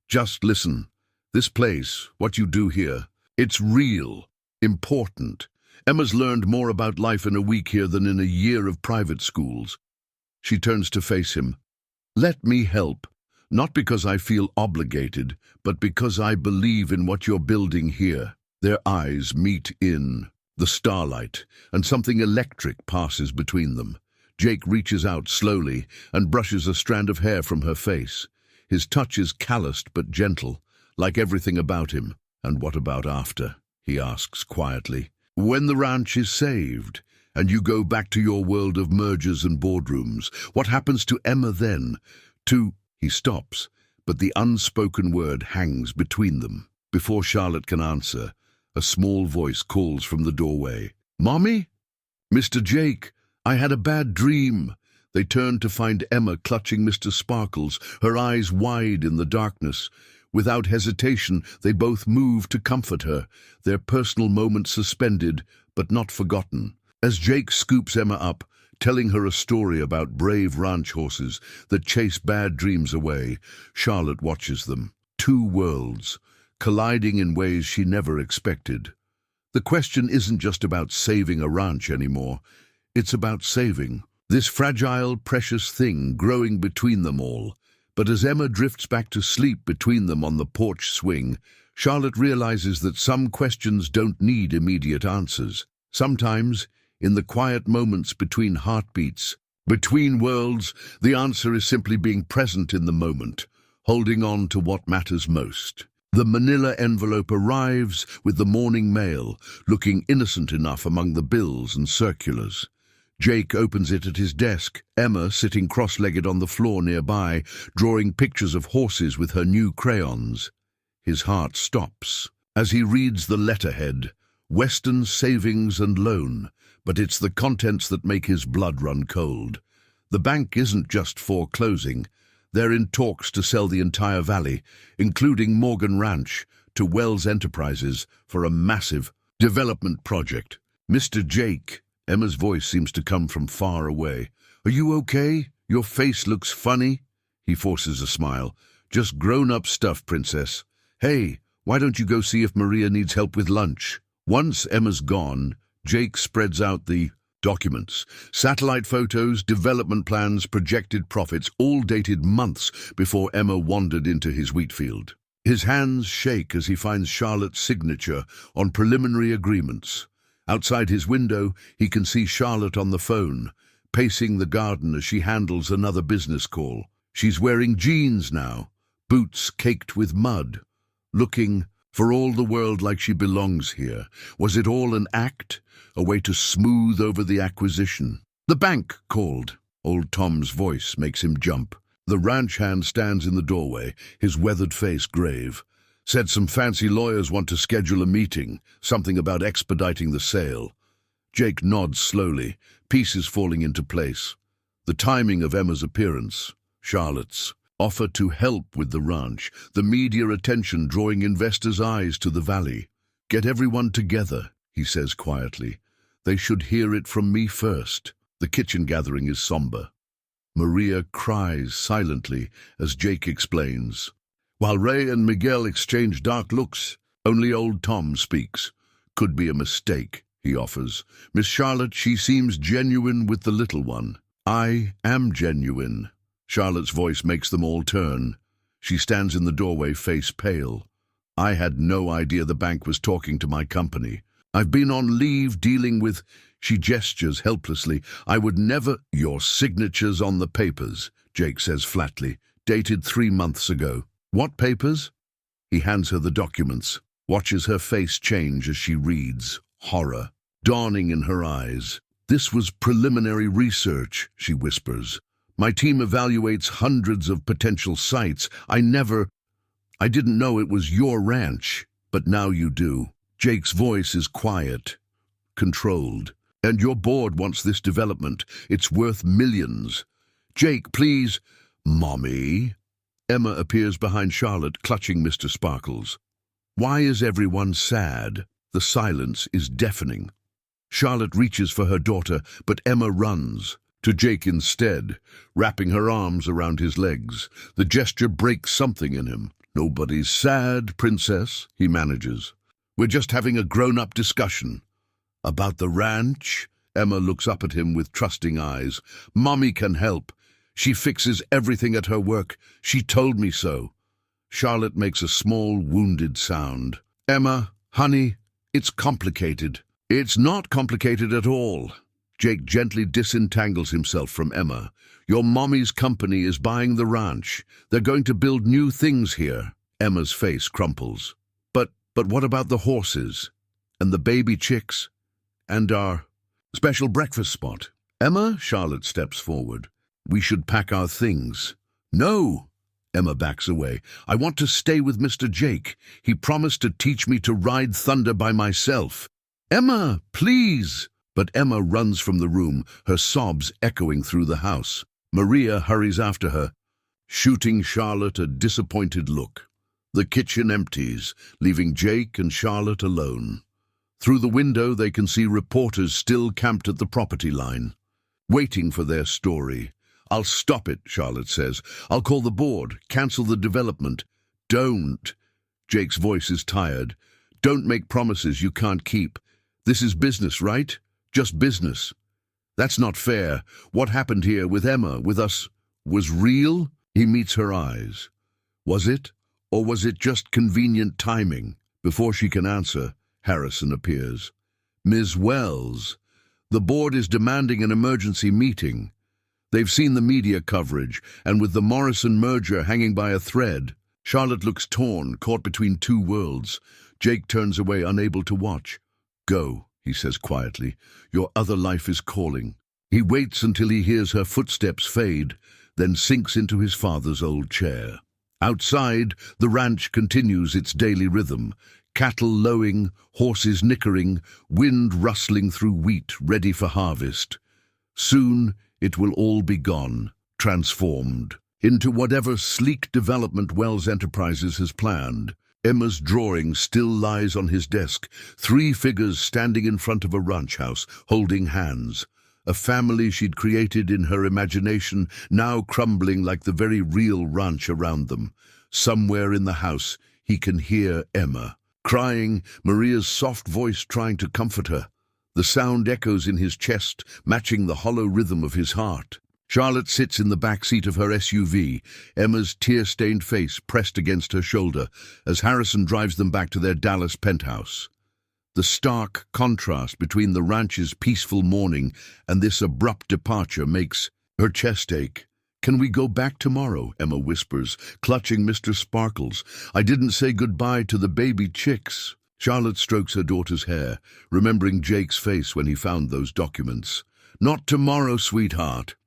just listen. This place, what you do here, it's real, important. Emma's learned more about life in a week here than in a year of private schools." She turns to face him. "Let me help, not because I feel obligated, but because I believe in what you're building here." Their eyes meet in the starlight, and something electric passes between them. Jake reaches out slowly and brushes a strand of hair from her face. His touch is calloused but gentle, like everything about him. "And what about after?" he asks quietly. "When the ranch is saved, and you go back to your world of mergers and boardrooms, what happens to Emma then? He stops, but the unspoken word hangs between them. Before Charlotte can answer, a small voice calls from the doorway. "Mommy? Mr. Jake, I had a bad dream." They turn to find Emma clutching Mr. Sparkles, her eyes wide in the darkness. Without hesitation, they both move to comfort her, their personal moment suspended, but not forgotten. As Jake scoops Emma up, telling her a story about brave ranch horses that chase bad dreams away, Charlotte watches them. Two worlds, colliding in ways she never expected. The question isn't just about saving a ranch anymore. It's about saving this fragile, precious thing growing between them all. But as Emma drifts back to sleep between them on the porch swing, Charlotte realizes that some questions don't need immediate answers. Sometimes, in the quiet moments between heartbeats, between worlds, the answer is simply being present in the moment, holding on to what matters most. The manila envelope arrives with the morning mail, looking innocent enough among the bills and circulars. Jake opens it at his desk, Emma sitting cross-legged on the floor nearby, drawing pictures of horses with her new crayons. His heart stops as he reads the letterhead, Western Savings and Loan, but it's the contents that make his blood run cold. The bank isn't just foreclosing. They're in talks to sell the entire valley, including Morgan Ranch, to Wells Enterprises for a massive development project. Mr. Jake, Emma's voice seems to come from far away. Are you okay? Your face looks funny. He forces a smile. Just grown-up stuff, princess. Hey, why don't you go see if Maria needs help with lunch? Once Emma's gone, Jake spreads out the documents, satellite photos, development plans, projected profits, all dated months before Emma wandered into his wheat field. His hands shake as he finds Charlotte's signature on preliminary agreements. Outside his window, he can see Charlotte on the phone, pacing the garden as she handles another business call. She's wearing jeans now, boots caked with mud, looking for all the world like she belongs here. Was it all an act? A way to smooth over the acquisition? The bank called. Old Tom's voice makes him jump. The ranch hand stands in the doorway, his weathered face grave. Said some fancy lawyers want to schedule a meeting, something about expediting the sale. Jake nods slowly, pieces falling into place. The timing of Emma's appearance, Charlotte's offer to help with the ranch, the media attention drawing investors' eyes to the valley. Get everyone together, he says quietly. They should hear it from me first. The kitchen gathering is somber. Maria cries silently as Jake explains. While Ray and Miguel exchange dark looks, only old Tom speaks. Could be a mistake, he offers. Miss Charlotte, she seems genuine with the little one. I am genuine. Charlotte's voice makes them all turn. She stands in the doorway, face pale. I had no idea the bank was talking to my company. I've been on leave dealing with... She gestures helplessly. I would never... Your signature's on the papers, Jake says flatly, dated 3 months ago. What papers? He hands her the documents, watches her face change as she reads, horror dawning in her eyes. This was preliminary research, she whispers. My team evaluates hundreds of potential sites. I didn't know it was your ranch, but now you do. Jake's voice is quiet, controlled. And your board wants this development. It's worth millions. Jake, please. Mommy. Emma appears behind Charlotte, clutching Mr. Sparkles. Why is everyone sad? The silence is deafening. Charlotte reaches for her daughter, but Emma runs to Jake instead, wrapping her arms around his legs. The gesture breaks something in him. Nobody's sad, princess, he manages. We're just having a grown-up discussion. About the ranch? Emma looks up at him with trusting eyes. Mommy can help. She fixes everything at her work. She told me so. Charlotte makes a small, wounded sound. Emma, honey, it's complicated. It's not complicated at all. Jake gently disentangles himself from Emma. Your mommy's company is buying the ranch. They're going to build new things here. Emma's face crumples. But what about the horses? And the baby chicks? And our special breakfast spot? Emma, Charlotte steps forward. We should pack our things. No! Emma backs away. I want to stay with Mr. Jake. He promised to teach me to ride thunder by myself. Emma, please! But Emma runs from the room, her sobs echoing through the house. Maria hurries after her, shooting Charlotte a disappointed look. The kitchen empties, leaving Jake and Charlotte alone. Through the window they can see reporters still camped at the property line, waiting for their story. I'll stop it, Charlotte says. I'll call the board, cancel the development. Don't. Jake's voice is tired. Don't make promises you can't keep. This is business, right? Just business. That's not fair. What happened here with Emma, with us, was real? He meets her eyes. Was it? Or was it just convenient timing? Before she can answer, Harrison appears. Ms. Wells, the board is demanding an emergency meeting. They've seen the media coverage, and with the Morrison merger hanging by a thread, Charlotte looks torn, caught between two worlds. Jake turns away, unable to watch. Go, he says quietly. Your other life is calling. He waits until he hears her footsteps fade, then sinks into his father's old chair. Outside, the ranch continues its daily rhythm. Cattle lowing, horses nickering, wind rustling through wheat ready for harvest. Soon, it will all be gone, transformed into whatever sleek development Wells Enterprises has planned. Emma's drawing still lies on his desk, 3 figures standing in front of a ranch house, holding hands. A family she'd created in her imagination, now crumbling like the very real ranch around them. Somewhere in the house, he can hear Emma, crying, Maria's soft voice trying to comfort her. The sound echoes in his chest, matching the hollow rhythm of his heart. Charlotte sits in the back seat of her SUV, Emma's tear-stained face pressed against her shoulder, as Harrison drives them back to their Dallas penthouse. The stark contrast between the ranch's peaceful morning and this abrupt departure makes her chest ache. Can we go back tomorrow? Emma whispers, clutching Mr. Sparkles. I didn't say goodbye to the baby chicks. Charlotte strokes her daughter's hair, remembering Jake's face when he found those documents. Not tomorrow, sweetheart.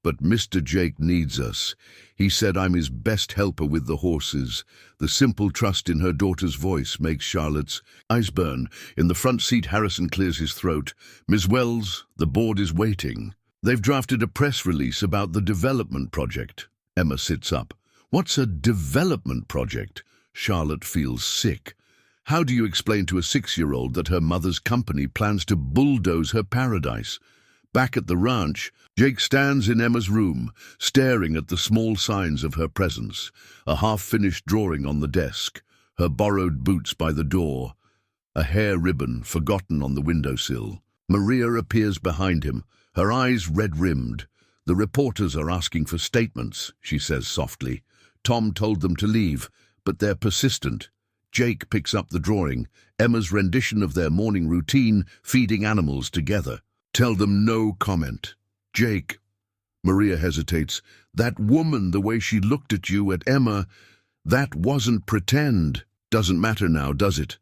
But Mr. Jake needs us. He said I'm his best helper with the horses. The simple trust in her daughter's voice makes Charlotte's eyes burn. In the front seat, Harrison clears his throat. Ms. Wells, the board is waiting. They've drafted a press release about the development project. Emma sits up. What's a development project? Charlotte feels sick. How do you explain to a 6-year-old that her mother's company plans to bulldoze her paradise? Back at the ranch, Jake stands in Emma's room, staring at the small signs of her presence, a half-finished drawing on the desk, her borrowed boots by the door, a hair ribbon forgotten on the windowsill. Maria appears behind him, her eyes red-rimmed. The reporters are asking for statements, she says softly. Tom told them to leave, but they're persistent. Jake picks up the drawing, Emma's rendition of their morning routine, feeding animals together. Tell them no comment. Jake. Maria hesitates. That woman, the way she looked at you, at Emma, that wasn't pretend. Doesn't matter now, does it?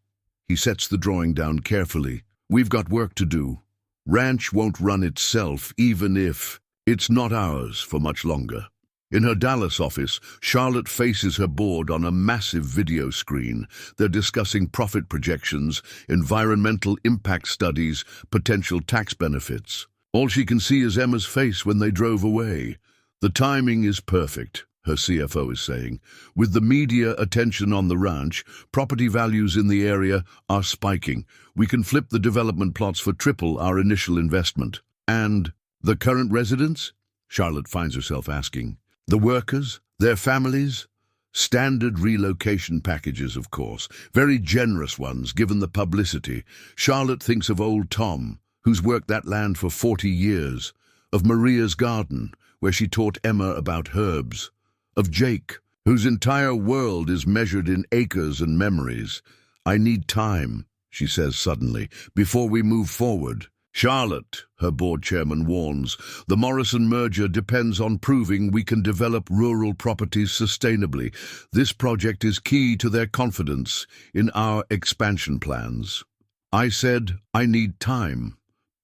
He sets the drawing down carefully. We've got work to do. Ranch won't run itself, even if it's not ours for much longer. In her Dallas office, Charlotte faces her board on a massive video screen. They're discussing profit projections, environmental impact studies, potential tax benefits. All she can see is Emma's face when they drove away. The timing is perfect, her CFO is saying. With the media attention on the ranch, property values in the area are spiking. We can flip the development plots for triple our initial investment. And the current residents? Charlotte finds herself asking. The workers, their families? Standard relocation packages, of course. Very generous ones, given the publicity. Charlotte thinks of old Tom, who's worked that land for 40 years. Of Maria's garden, where she taught Emma about herbs. Of Jake, whose entire world is measured in acres and memories. I need time, she says suddenly, before we move forward. Charlotte, her board chairman warns, the Morrison merger depends on proving we can develop rural properties sustainably. This project is key to their confidence in our expansion plans. I said, I need time.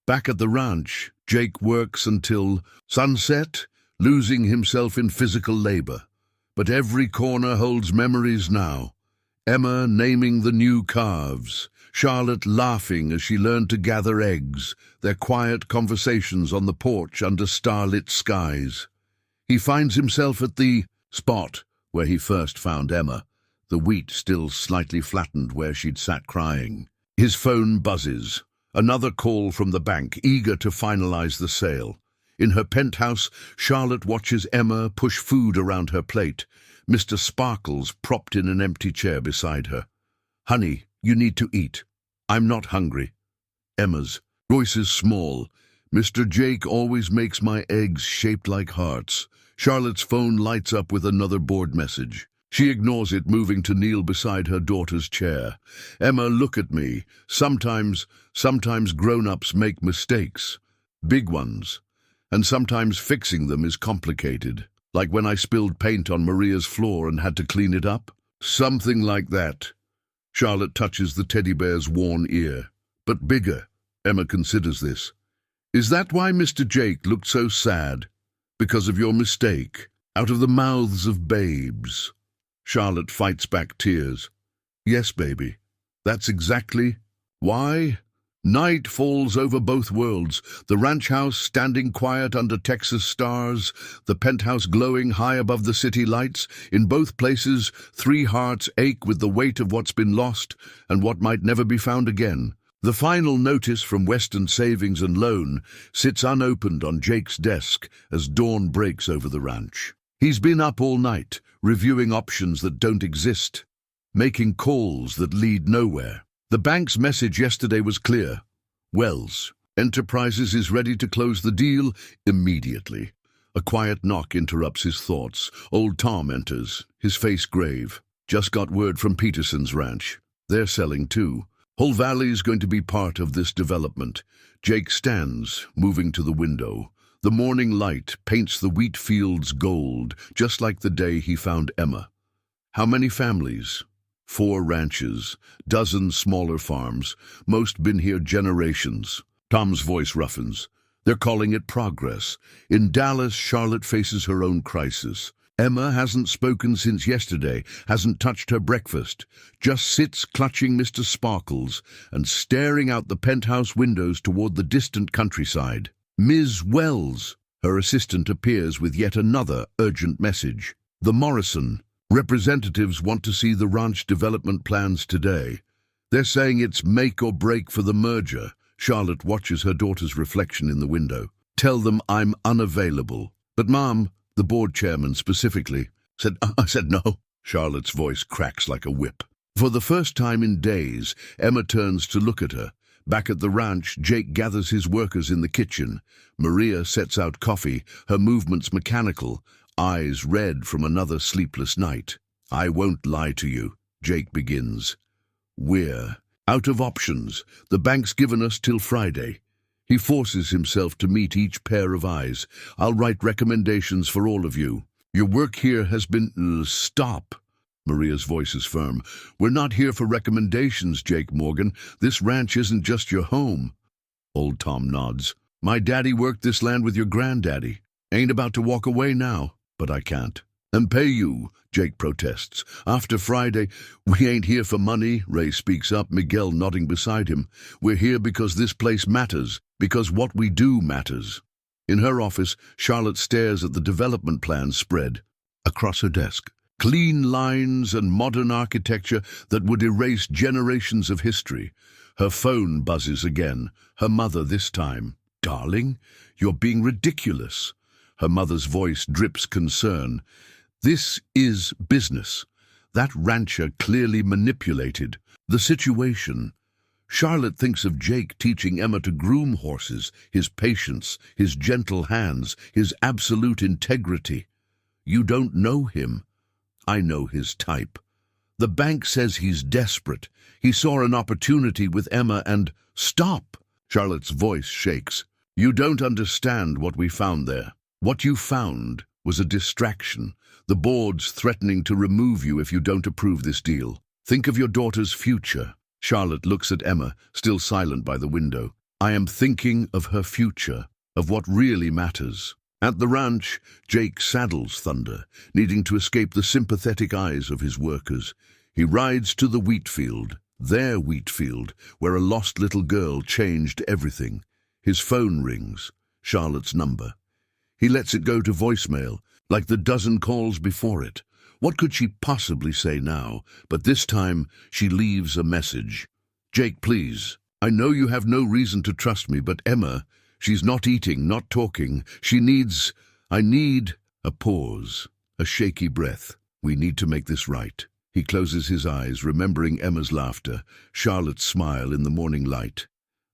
Back at the ranch, Jake works until sunset, losing himself in physical labor. But every corner holds memories now. Emma naming the new calves, Charlotte laughing as she learned to gather eggs, their quiet conversations on the porch under starlit skies. He finds himself at the spot where he first found Emma, the wheat still slightly flattened where she'd sat crying. His phone buzzes, another call from the bank, eager to finalize the sale. In her penthouse, Charlotte watches Emma push food around her plate, Mr. Sparkles propped in an empty chair beside her. Honey, you need to eat. I'm not hungry. Emma's voice is small. Mr. Jake always makes my eggs shaped like hearts. Charlotte's phone lights up with another board message. She ignores it, moving to kneel beside her daughter's chair. Emma, look at me. Sometimes grown-ups make mistakes. Big ones. And sometimes fixing them is complicated. Like when I spilled paint on Maria's floor and had to clean it up. Something like that. Charlotte touches the teddy bear's worn ear. But bigger. Emma considers this. Is that why Mr. Jake looked so sad? Because of your mistake? Out of the mouths of babes. Charlotte fights back tears. Yes, baby. That's exactly why. Night falls over both worlds, the ranch house standing quiet under Texas stars, the penthouse glowing high above the city lights. In both places, 3 hearts ache with the weight of what's been lost and what might never be found again. The final notice from Western Savings and Loan sits unopened on Jake's desk as dawn breaks over the ranch. He's been up all night, reviewing options that don't exist, making calls that lead nowhere. The bank's message yesterday was clear. Wells Enterprises is ready to close the deal immediately. A quiet knock interrupts his thoughts. Old Tom enters, his face grave. Just got word from Peterson's ranch. They're selling too. Whole Valley's going to be part of this development. Jake stands, moving to the window. The morning light paints the wheat fields gold, just like the day he found Emma. How many families? 4 ranches, dozens smaller farms, most been here generations. Tom's voice roughens. They're calling it progress. In Dallas, Charlotte faces her own crisis. Emma hasn't spoken since yesterday, hasn't touched her breakfast, just sits clutching Mr. Sparkles and staring out the penthouse windows toward the distant countryside. Ms. Wells, her assistant, appears with yet another urgent message. The Morrison representatives want to see the ranch development plans today. They're saying it's make or break for the merger. Charlotte watches her daughter's reflection in the window. Tell them I'm unavailable. But Mom, the board chairman specifically, I said no. Charlotte's voice cracks like a whip. For the first time in days, Emma turns to look at her. Back at the ranch, Jake gathers his workers in the kitchen. Maria sets out coffee, her movements mechanical, eyes red from another sleepless night. I won't lie to you, Jake begins. We're out of options. The bank's given us till Friday. He forces himself to meet each pair of eyes. I'll write recommendations for all of you. Your work here has been... Stop. Maria's voice is firm. We're not here for recommendations, Jake Morgan. This ranch isn't just your home. Old Tom nods. My daddy worked this land with your granddaddy. Ain't about to walk away now. But I can't. And pay you, Jake protests. After Friday, we ain't here for money, Ray speaks up, Miguel nodding beside him. We're here because this place matters, because what we do matters. In her office, Charlotte stares at the development plans spread across her desk. Clean lines and modern architecture that would erase generations of history. Her phone buzzes again, her mother this time. Darling, you're being ridiculous. Her mother's voice drips concern. This is business. That rancher clearly manipulated the situation. Charlotte thinks of Jake teaching Emma to groom horses, his patience, his gentle hands, his absolute integrity. You don't know him. I know his type. The bank says he's desperate. He saw an opportunity with Emma and... Stop! Charlotte's voice shakes. You don't understand what we found there. What you found was a distraction. The board's threatening to remove you if you don't approve this deal. Think of your daughter's future. Charlotte looks at Emma, still silent by the window. I am thinking of her future, of what really matters. At the ranch, Jake saddles Thunder, needing to escape the sympathetic eyes of his workers. He rides to the wheat field, their wheat field, where a lost little girl changed everything. His phone rings, Charlotte's number. He lets it go to voicemail, like the dozen calls before it. What could she possibly say now? But this time, she leaves a message. Jake, please. I know you have no reason to trust me, but Emma, she's not eating, not talking. I need a pause, a shaky breath. We need to make this right. He closes his eyes, remembering Emma's laughter, Charlotte's smile in the morning light.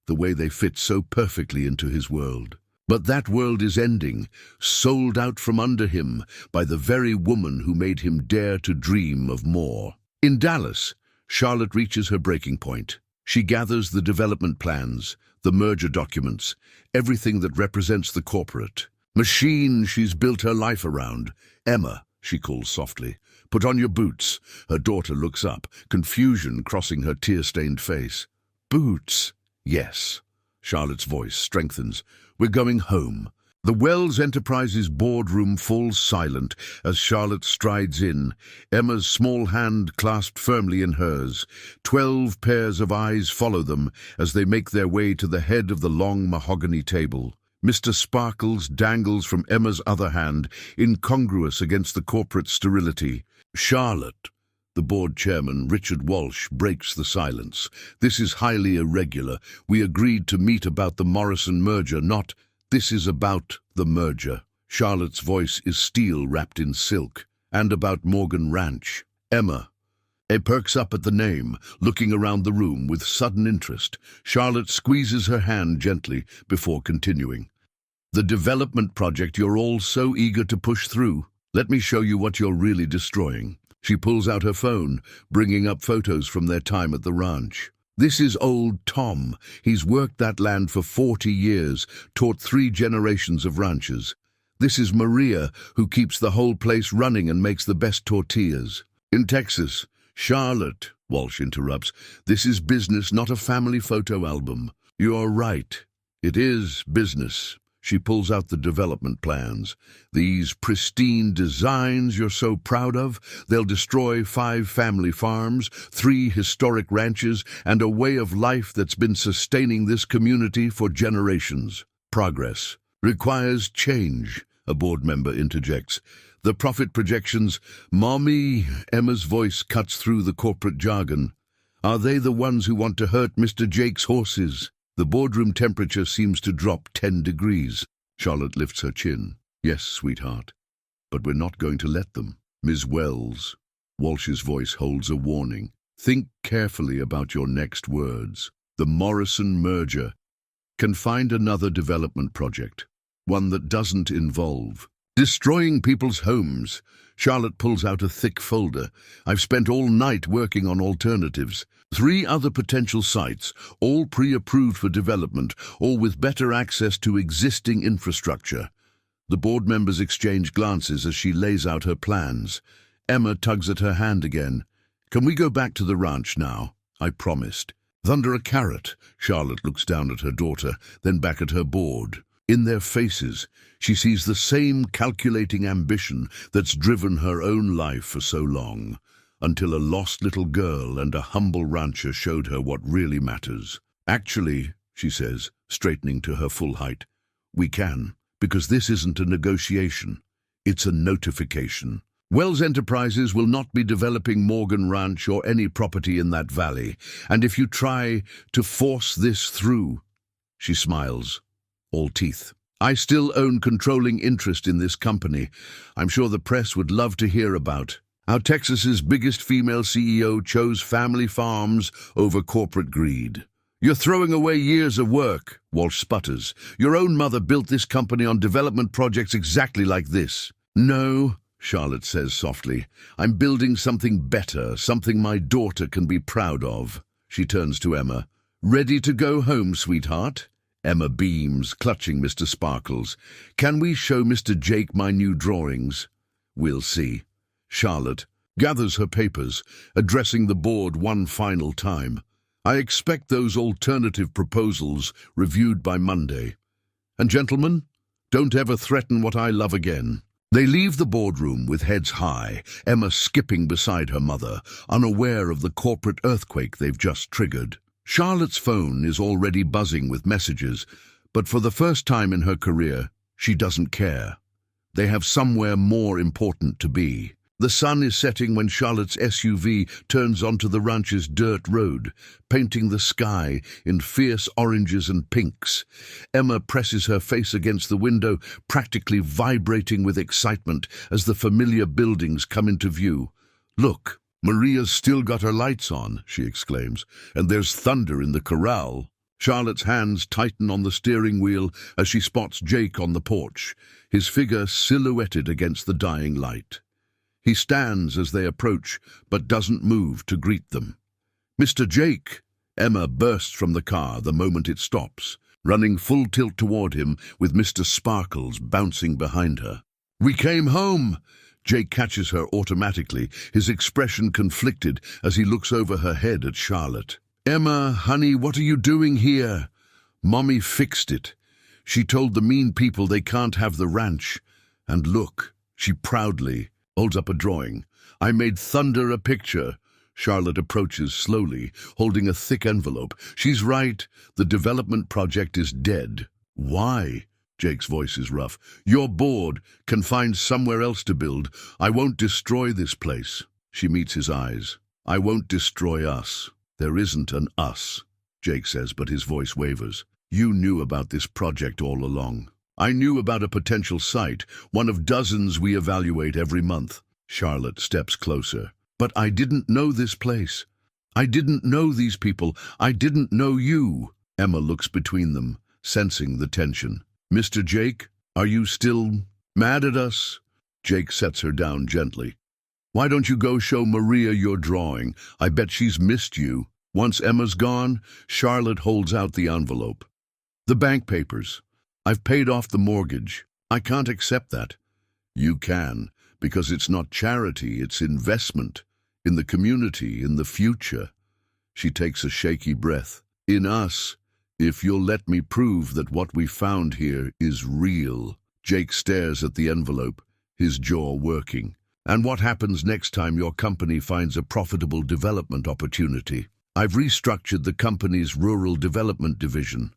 the way they fit so perfectly into his world. But that world is ending, sold out from under him by the very woman who made him dare to dream of more. In Dallas, Charlotte reaches her breaking point. She gathers the development plans, the merger documents, everything that represents the corporate machine she's built her life around. "Emma," she calls softly, "put on your boots." Her daughter looks up, confusion crossing her tear-stained face. "Boots?" "Yes." Charlotte's voice strengthens. "We're going home." The Wells Enterprises boardroom falls silent as Charlotte strides in, Emma's small hand clasped firmly in hers. 12 pairs of eyes follow them as they make their way to the head of the long mahogany table. Mr. Sparkles dangles from Emma's other hand, incongruous against the corporate sterility. "Charlotte," the board chairman, Richard Walsh, breaks the silence. "This is highly irregular. We agreed to meet about the Morrison merger, not... This is about the merger." Charlotte's voice is steel wrapped in silk. "And about Morgan Ranch." "Emma." Perks up at the name, looking around the room with sudden interest. Charlotte squeezes her hand gently before continuing. "The development project you're all so eager to push through. Let me show you what you're really destroying." She pulls out her phone, bringing up photos from their time at the ranch. "This is old Tom. He's worked that land for 40 years, taught 3 generations of ranchers. This is Maria, who keeps the whole place running and makes the best tortillas. In Texas..." "Charlotte," Walsh interrupts, "this is business, not a family photo album." "You're right. It is business." She pulls out the development plans. "These pristine designs you're so proud of, they'll destroy 5 family farms, 3 historic ranches, and a way of life that's been sustaining this community for generations. Progress requires change," a board member interjects. "The profit projections..." "Mommy," Emma's voice cuts through the corporate jargon. "Are they the ones who want to hurt Mr. Jake's horses?" The boardroom temperature seems to drop 10 degrees. Charlotte lifts her chin. "Yes, sweetheart. But we're not going to let them." "Ms. Wells," Walsh's voice holds a warning. "Think carefully about your next words. The Morrison merger can find another development project, one that doesn't involve destroying people's homes." Charlotte pulls out a thick folder. "I've spent all night working on alternatives. 3 other potential sites, all pre-approved for development, all with better access to existing infrastructure." The board members exchange glances as she lays out her plans. Emma tugs at her hand again. "Can we go back to the ranch now?" "I promised." "Thunder a carrot." Charlotte looks down at her daughter, then back at her board. In their faces, she sees the same calculating ambition that's driven her own life for so long, until a lost little girl and a humble rancher showed her what really matters. "Actually," she says, straightening to her full height, "we can, because this isn't a negotiation. It's a notification. Wells Enterprises will not be developing Morgan Ranch or any property in that valley, and if you try to force this through..." She smiles, all teeth. "I still own controlling interest in this company. I'm sure the press would love to hear about how Texas's biggest female CEO chose family farms over corporate greed." "You're throwing away years of work," Walsh sputters. "Your own mother built this company on development projects exactly like this." "No," Charlotte says softly. "I'm building something better, something my daughter can be proud of." She turns to Emma. "Ready to go home, sweetheart?" Emma beams, clutching Mr. Sparkles. "Can we show Mr. Jake my new drawings?" "We'll see." Charlotte gathers her papers, addressing the board one final time. "I expect those alternative proposals reviewed by Monday. And gentlemen, don't ever threaten what I love again." They leave the boardroom with heads high, Emma skipping beside her mother, unaware of the corporate earthquake they've just triggered. Charlotte's phone is already buzzing with messages, but for the first time in her career, she doesn't care. They have somewhere more important to be. The sun is setting when Charlotte's SUV turns onto the ranch's dirt road, painting the sky in fierce oranges and pinks. Emma presses her face against the window, practically vibrating with excitement as the familiar buildings come into view. "Look, Maria's still got her lights on," she exclaims, "and there's thunder in the corral." Charlotte's hands tighten on the steering wheel as she spots Jake on the porch, his figure silhouetted against the dying light. He stands as they approach, but doesn't move to greet them. "Mr. Jake!" Emma bursts from the car the moment it stops, running full tilt toward him with Mr. Sparkles bouncing behind her. "We came home!" Jake catches her automatically, his expression conflicted as he looks over her head at Charlotte. "Emma, honey, what are you doing here?" "Mommy fixed it. She told the mean people they can't have the ranch. And look," she proudly holds up a drawing. "I made thunder a picture." Charlotte approaches slowly, holding a thick envelope. "She's right. The development project is dead." "Why?" Jake's voice is rough. "You're bored. Can find somewhere else to build. I won't destroy this place." She meets his eyes. "I won't destroy us." "There isn't an us," Jake says, but his voice wavers. "You knew about this project all along." "I knew about a potential site, one of dozens we evaluate every month." Charlotte steps closer. "But I didn't know this place. I didn't know these people. I didn't know you." Emma looks between them, sensing the tension. "Mr. Jake, are you still mad at us?" Jake sets her down gently. "Why don't you go show Maria your drawing? I bet she's missed you." Once Emma's gone, Charlotte holds out the envelope. "The bank papers. I've paid off the mortgage. I can't accept that." "You can, because it's not charity, it's investment. In the community, in the future." She takes a shaky breath. "In us, if you'll let me prove that what we found here is real." Jake stares at the envelope, his jaw working. "And what happens next time your company finds a profitable development opportunity?" "I've restructured the company's rural development division.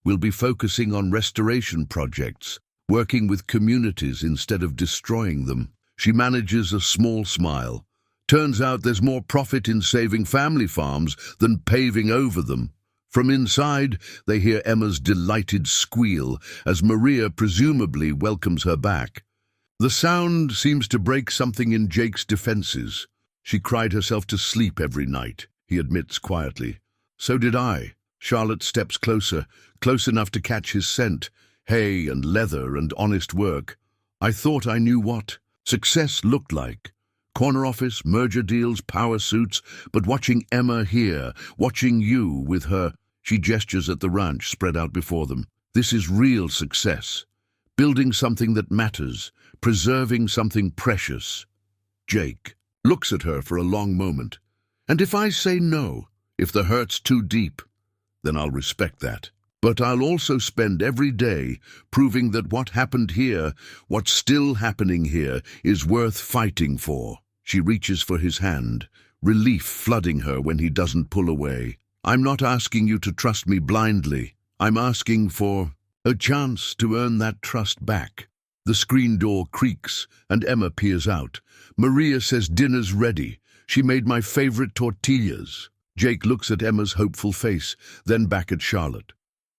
We'll be focusing on restoration projects, working with communities instead of destroying them." She manages a small smile. "Turns out there's more profit in saving family farms than paving over them." From inside, they hear Emma's delighted squeal as Maria presumably welcomes her back. The sound seems to break something in Jake's defenses. "She cried herself to sleep every night," he admits quietly. "So did I." Charlotte steps closer, close enough to catch his scent. Hay and leather and honest work. "I thought I knew what success looked like. Corner office, merger deals, power suits, but watching Emma here, watching you with her," she gestures at the ranch spread out before them. "This is real success. Building something that matters, preserving something precious." Jake looks at her for a long moment. "And if I say no, if the hurt's too deep, then I'll respect that. But I'll also spend every day proving that what happened here, what's still happening here, is worth fighting for." She reaches for his hand, relief flooding her when he doesn't pull away. "I'm not asking you to trust me blindly. I'm asking for a chance to earn that trust back." The screen door creaks and Emma peers out. "Maria says dinner's ready. She made my favorite tortillas." Jake looks at Emma's hopeful face, then back at Charlotte.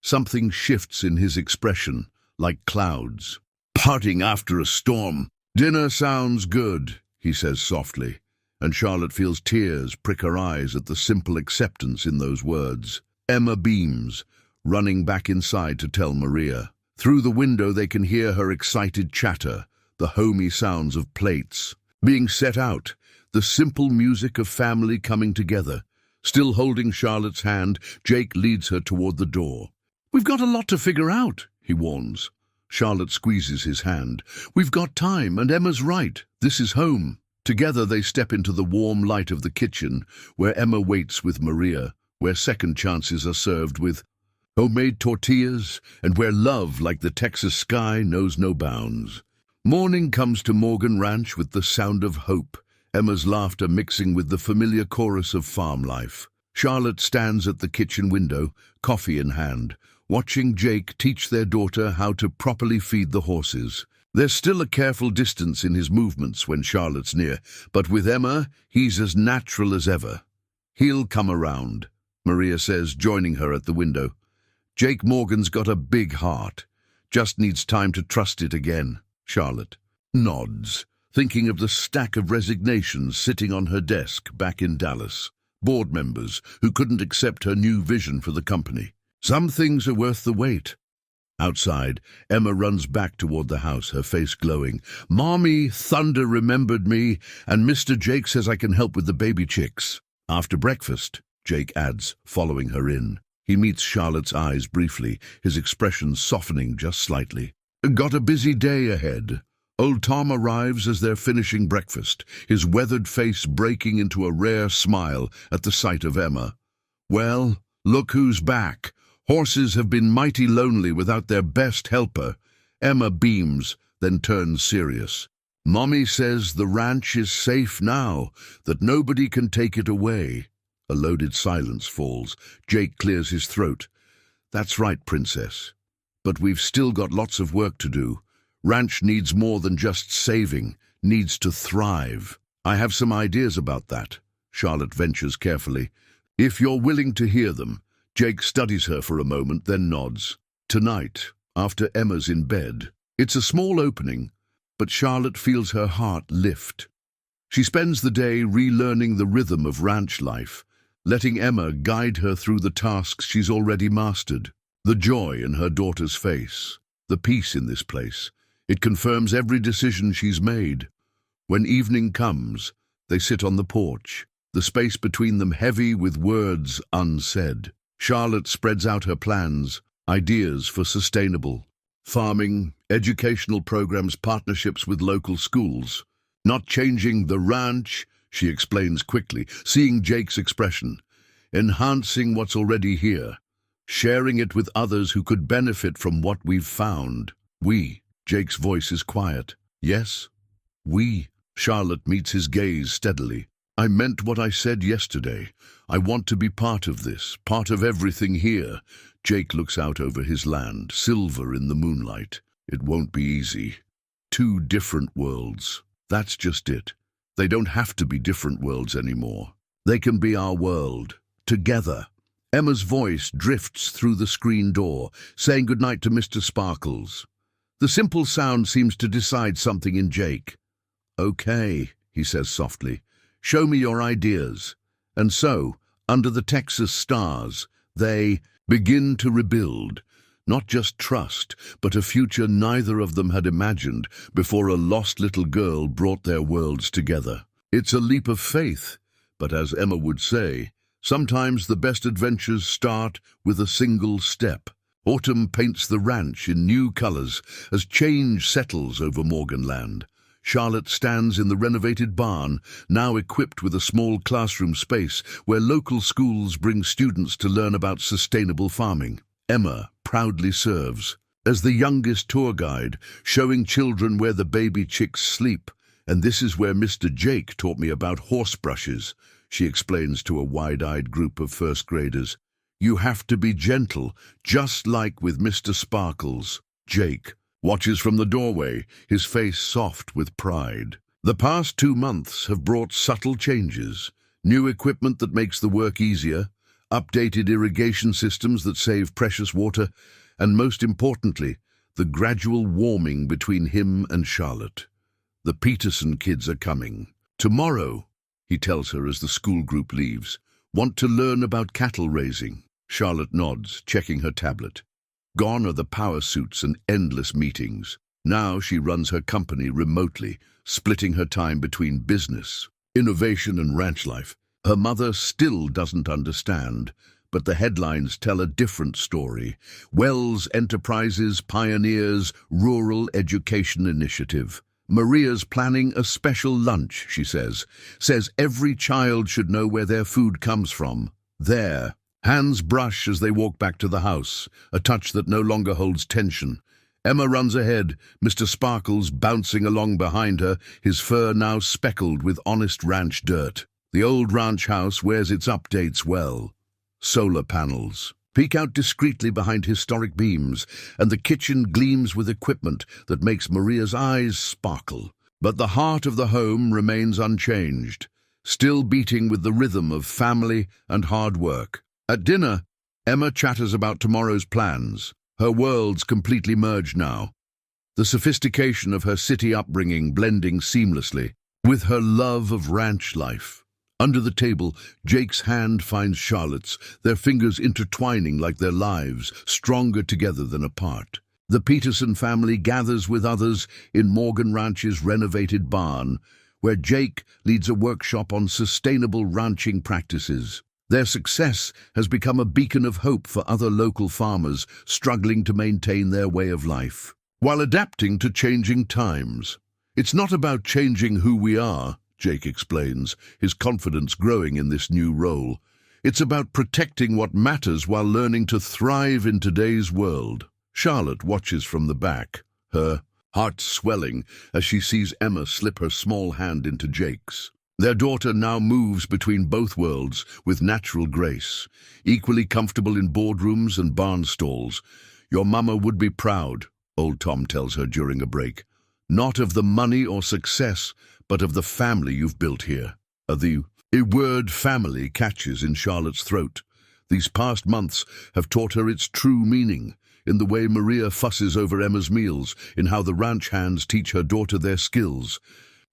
Something shifts in his expression, like clouds. "Parting after a storm. Dinner sounds good," he says softly, and Charlotte feels tears prick her eyes at the simple acceptance in those words. Emma beams, running back inside to tell Maria. Through the window they can hear her excited chatter, the homey sounds of plates being set out, the simple music of family coming together. Still holding Charlotte's hand, Jake leads her toward the door. "We've got a lot to figure out," he warns. Charlotte squeezes his hand. "We've got time, and Emma's right. This is home." Together they step into the warm light of the kitchen, where Emma waits with Maria, where second chances are served with homemade tortillas, and where love, like the Texas sky, knows no bounds. Morning comes to Morgan Ranch with the sound of hope, Emma's laughter mixing with the familiar chorus of farm life. Charlotte stands at the kitchen window, coffee in hand, watching Jake teach their daughter how to properly feed the horses. There's still a careful distance in his movements when Charlotte's near, but with Emma, he's as natural as ever. "He'll come around," Maria says, joining her at the window. "Jake Morgan's got a big heart. Just needs time to trust it again." Charlotte nods, thinking of the stack of resignations sitting on her desk back in Dallas. Board members who couldn't accept her new vision for the company. Some things are worth the wait. Outside, Emma runs back toward the house, her face glowing. Mommy, Thunder remembered me, and Mr. Jake says I can help with the baby chicks. After breakfast, Jake adds, following her in. He meets Charlotte's eyes briefly, his expression softening just slightly. Got a busy day ahead. Old Tom arrives as they're finishing breakfast, his weathered face breaking into a rare smile at the sight of Emma. Well, look who's back. Horses have been mighty lonely without their best helper. Emma beams, then turns serious. Mommy says the ranch is safe now, that nobody can take it away. A loaded silence falls. Jake clears his throat. That's right, Princess. But we've still got lots of work to do. Ranch needs more than just saving, needs to thrive. I have some ideas about that, Charlotte ventures carefully. If you're willing to hear them. Jake studies her for a moment, then nods. Tonight, after Emma's in bed. It's a small opening, but Charlotte feels her heart lift. She spends the day relearning the rhythm of ranch life, letting Emma guide her through the tasks she's already mastered. The joy in her daughter's face, the peace in this place. It confirms every decision she's made. When evening comes, they sit on the porch, the space between them heavy with words unsaid. Charlotte spreads out her plans, ideas for sustainable farming, educational programs, partnerships with local schools. Not changing the ranch, she explains quickly, seeing Jake's expression. Enhancing what's already here, sharing it with others who could benefit from what we've found. We, Jake's voice is quiet. Yes, we. Charlotte meets his gaze steadily. I meant what I said yesterday. I want to be part of this, part of everything here. Jake looks out over his land, silver in the moonlight. It won't be easy. Two different worlds. That's just it. They don't have to be different worlds anymore. They can be our world, together. Emma's voice drifts through the screen door, saying goodnight to Mr. Sparkles. The simple sound seems to decide something in Jake. Okay, he says softly. Show me your ideas. And so, under the Texas stars, they begin to rebuild. Not just trust, but a future neither of them had imagined before a lost little girl brought their worlds together. It's a leap of faith, but as Emma would say, sometimes the best adventures start with a single step. Autumn paints the ranch in new colors as change settles over Morganland. Charlotte stands in the renovated barn, now equipped with a small classroom space where local schools bring students to learn about sustainable farming. Emma proudly serves as the youngest tour guide, showing children where the baby chicks sleep. And this is where Mr. Jake taught me about horse brushes, she explains to a wide-eyed group of first graders. You have to be gentle, just like with Mr. Sparkles. Jake watches from the doorway, his face soft with pride. The past 2 months have brought subtle changes. New equipment that makes the work easier, updated irrigation systems that save precious water, and most importantly, the gradual warming between him and Charlotte. The Peterson kids are coming. Tomorrow, he tells her as the school group leaves. Want to learn about cattle raising? Charlotte nods, checking her tablet. Gone are the power suits and endless meetings. Now she runs her company remotely, splitting her time between business, innovation and ranch life. Her mother still doesn't understand, but the headlines tell a different story. Wells Enterprises pioneers Rural Education Initiative. Maria's planning a special lunch, she says every child should know where their food comes from. There. Hands brush as they walk back to the house, a touch that no longer holds tension. Emma runs ahead, Mr. Sparkles bouncing along behind her, his fur now speckled with honest ranch dirt. The old ranch house wears its updates well. Solar panels peek out discreetly behind historic beams, and the kitchen gleams with equipment that makes Maria's eyes sparkle. But the heart of the home remains unchanged, still beating with the rhythm of family and hard work. At dinner, Emma chatters about tomorrow's plans. Her worlds completely merge now. The sophistication of her city upbringing blending seamlessly with her love of ranch life. Under the table, Jake's hand finds Charlotte's, their fingers intertwining like their lives, stronger together than apart. The Peterson family gathers with others in Morgan Ranch's renovated barn, where Jake leads a workshop on sustainable ranching practices. Their success has become a beacon of hope for other local farmers struggling to maintain their way of life, while adapting to changing times. It's not about changing who we are, Jake explains, his confidence growing in this new role. It's about protecting what matters while learning to thrive in today's world. Charlotte watches from the back, her heart swelling as she sees Emma slip her small hand into Jake's. Their daughter now moves between both worlds with natural grace, equally comfortable in boardrooms and barn stalls. Your mama would be proud, old Tom tells her during a break. Not of the money or success, but of the family you've built here. The word family catches in Charlotte's throat. These past months have taught her its true meaning, in the way Maria fusses over Emma's meals, in how the ranch hands teach her daughter their skills,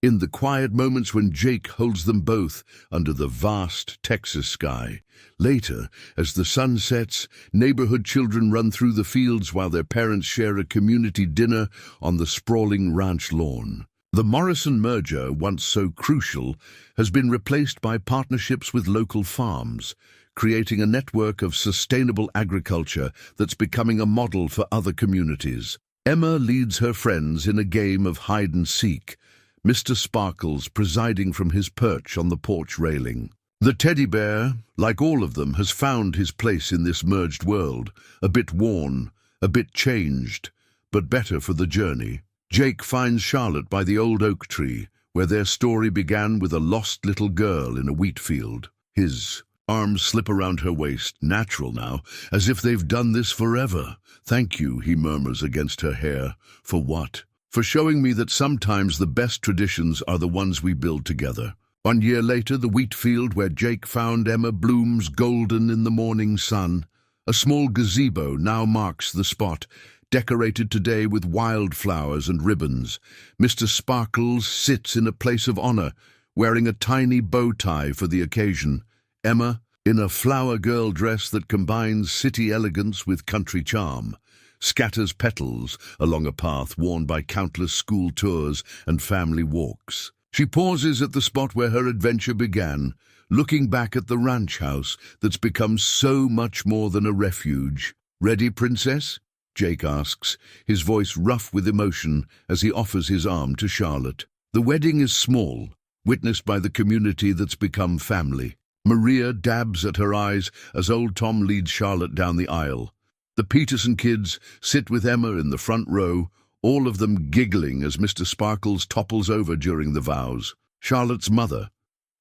in the quiet moments when Jake holds them both under the vast Texas sky. Later, as the sun sets, neighborhood children run through the fields while their parents share a community dinner on the sprawling ranch lawn. The Morrison merger, once so crucial, has been replaced by partnerships with local farms, creating a network of sustainable agriculture that's becoming a model for other communities. Emma leads her friends in a game of hide-and-seek, Mr. Sparkles presiding from his perch on the porch railing. The teddy bear, like all of them, has found his place in this merged world, a bit worn, a bit changed, but better for the journey. Jake finds Charlotte by the old oak tree, where their story began with a lost little girl in a wheat field. His arms slip around her waist, natural now, as if they've done this forever. "Thank you," he murmurs against her hair. "For what?" "For showing me that sometimes the best traditions are the ones we build together." 1 year later, the wheat field where Jake found Emma blooms golden in the morning sun. A small gazebo now marks the spot, decorated today with wildflowers and ribbons. Mr. Sparkles sits in a place of honor, wearing a tiny bow tie for the occasion. Emma, in a flower girl dress that combines city elegance with country charm, scatters petals along a path worn by countless school tours and family walks. She pauses at the spot where her adventure began, looking back at the ranch house that's become so much more than a refuge. "Ready, princess?" Jake asks, his voice rough with emotion as he offers his arm to Charlotte. The wedding is small, witnessed by the community that's become family. Maria dabs at her eyes as old Tom leads Charlotte down the aisle. The Peterson kids sit with Emma in the front row, all of them giggling as Mr. Sparkles topples over during the vows. Charlotte's mother,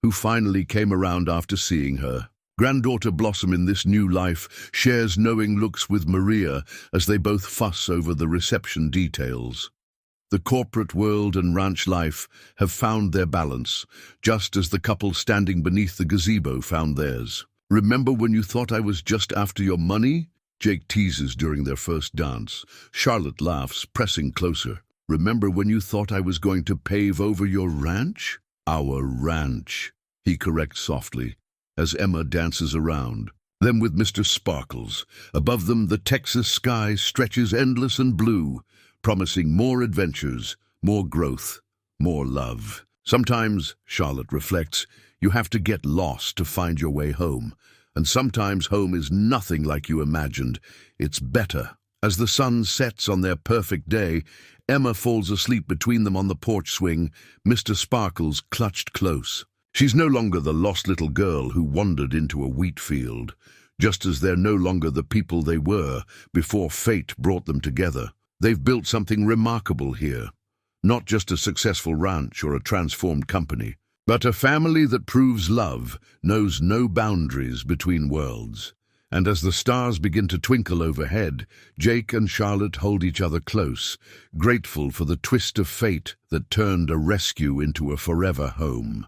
who finally came around after seeing her granddaughter blossom in this new life, shares knowing looks with Maria as they both fuss over the reception details. The corporate world and ranch life have found their balance, just as the couple standing beneath the gazebo found theirs. "Remember when you thought I was just after your money?" Jake teases during their first dance. Charlotte laughs, pressing closer. "Remember when you thought I was going to pave over your ranch?" "Our ranch," he corrects softly, as Emma dances around. Then with Mr. Sparkles, above them the Texas sky stretches endless and blue, promising more adventures, more growth, more love. Sometimes, Charlotte reflects, you have to get lost to find your way home. And sometimes home is nothing like you imagined. It's better. As the sun sets on their perfect day, Emma falls asleep between them on the porch swing, Mr. Sparkles clutched close. She's no longer the lost little girl who wandered into a wheat field, just as they're no longer the people they were before fate brought them together. They've built something remarkable here. Not just a successful ranch or a transformed company, but a family that proves love knows no boundaries between worlds. And as the stars begin to twinkle overhead, Jake and Charlotte hold each other close, grateful for the twist of fate that turned a rescue into a forever home.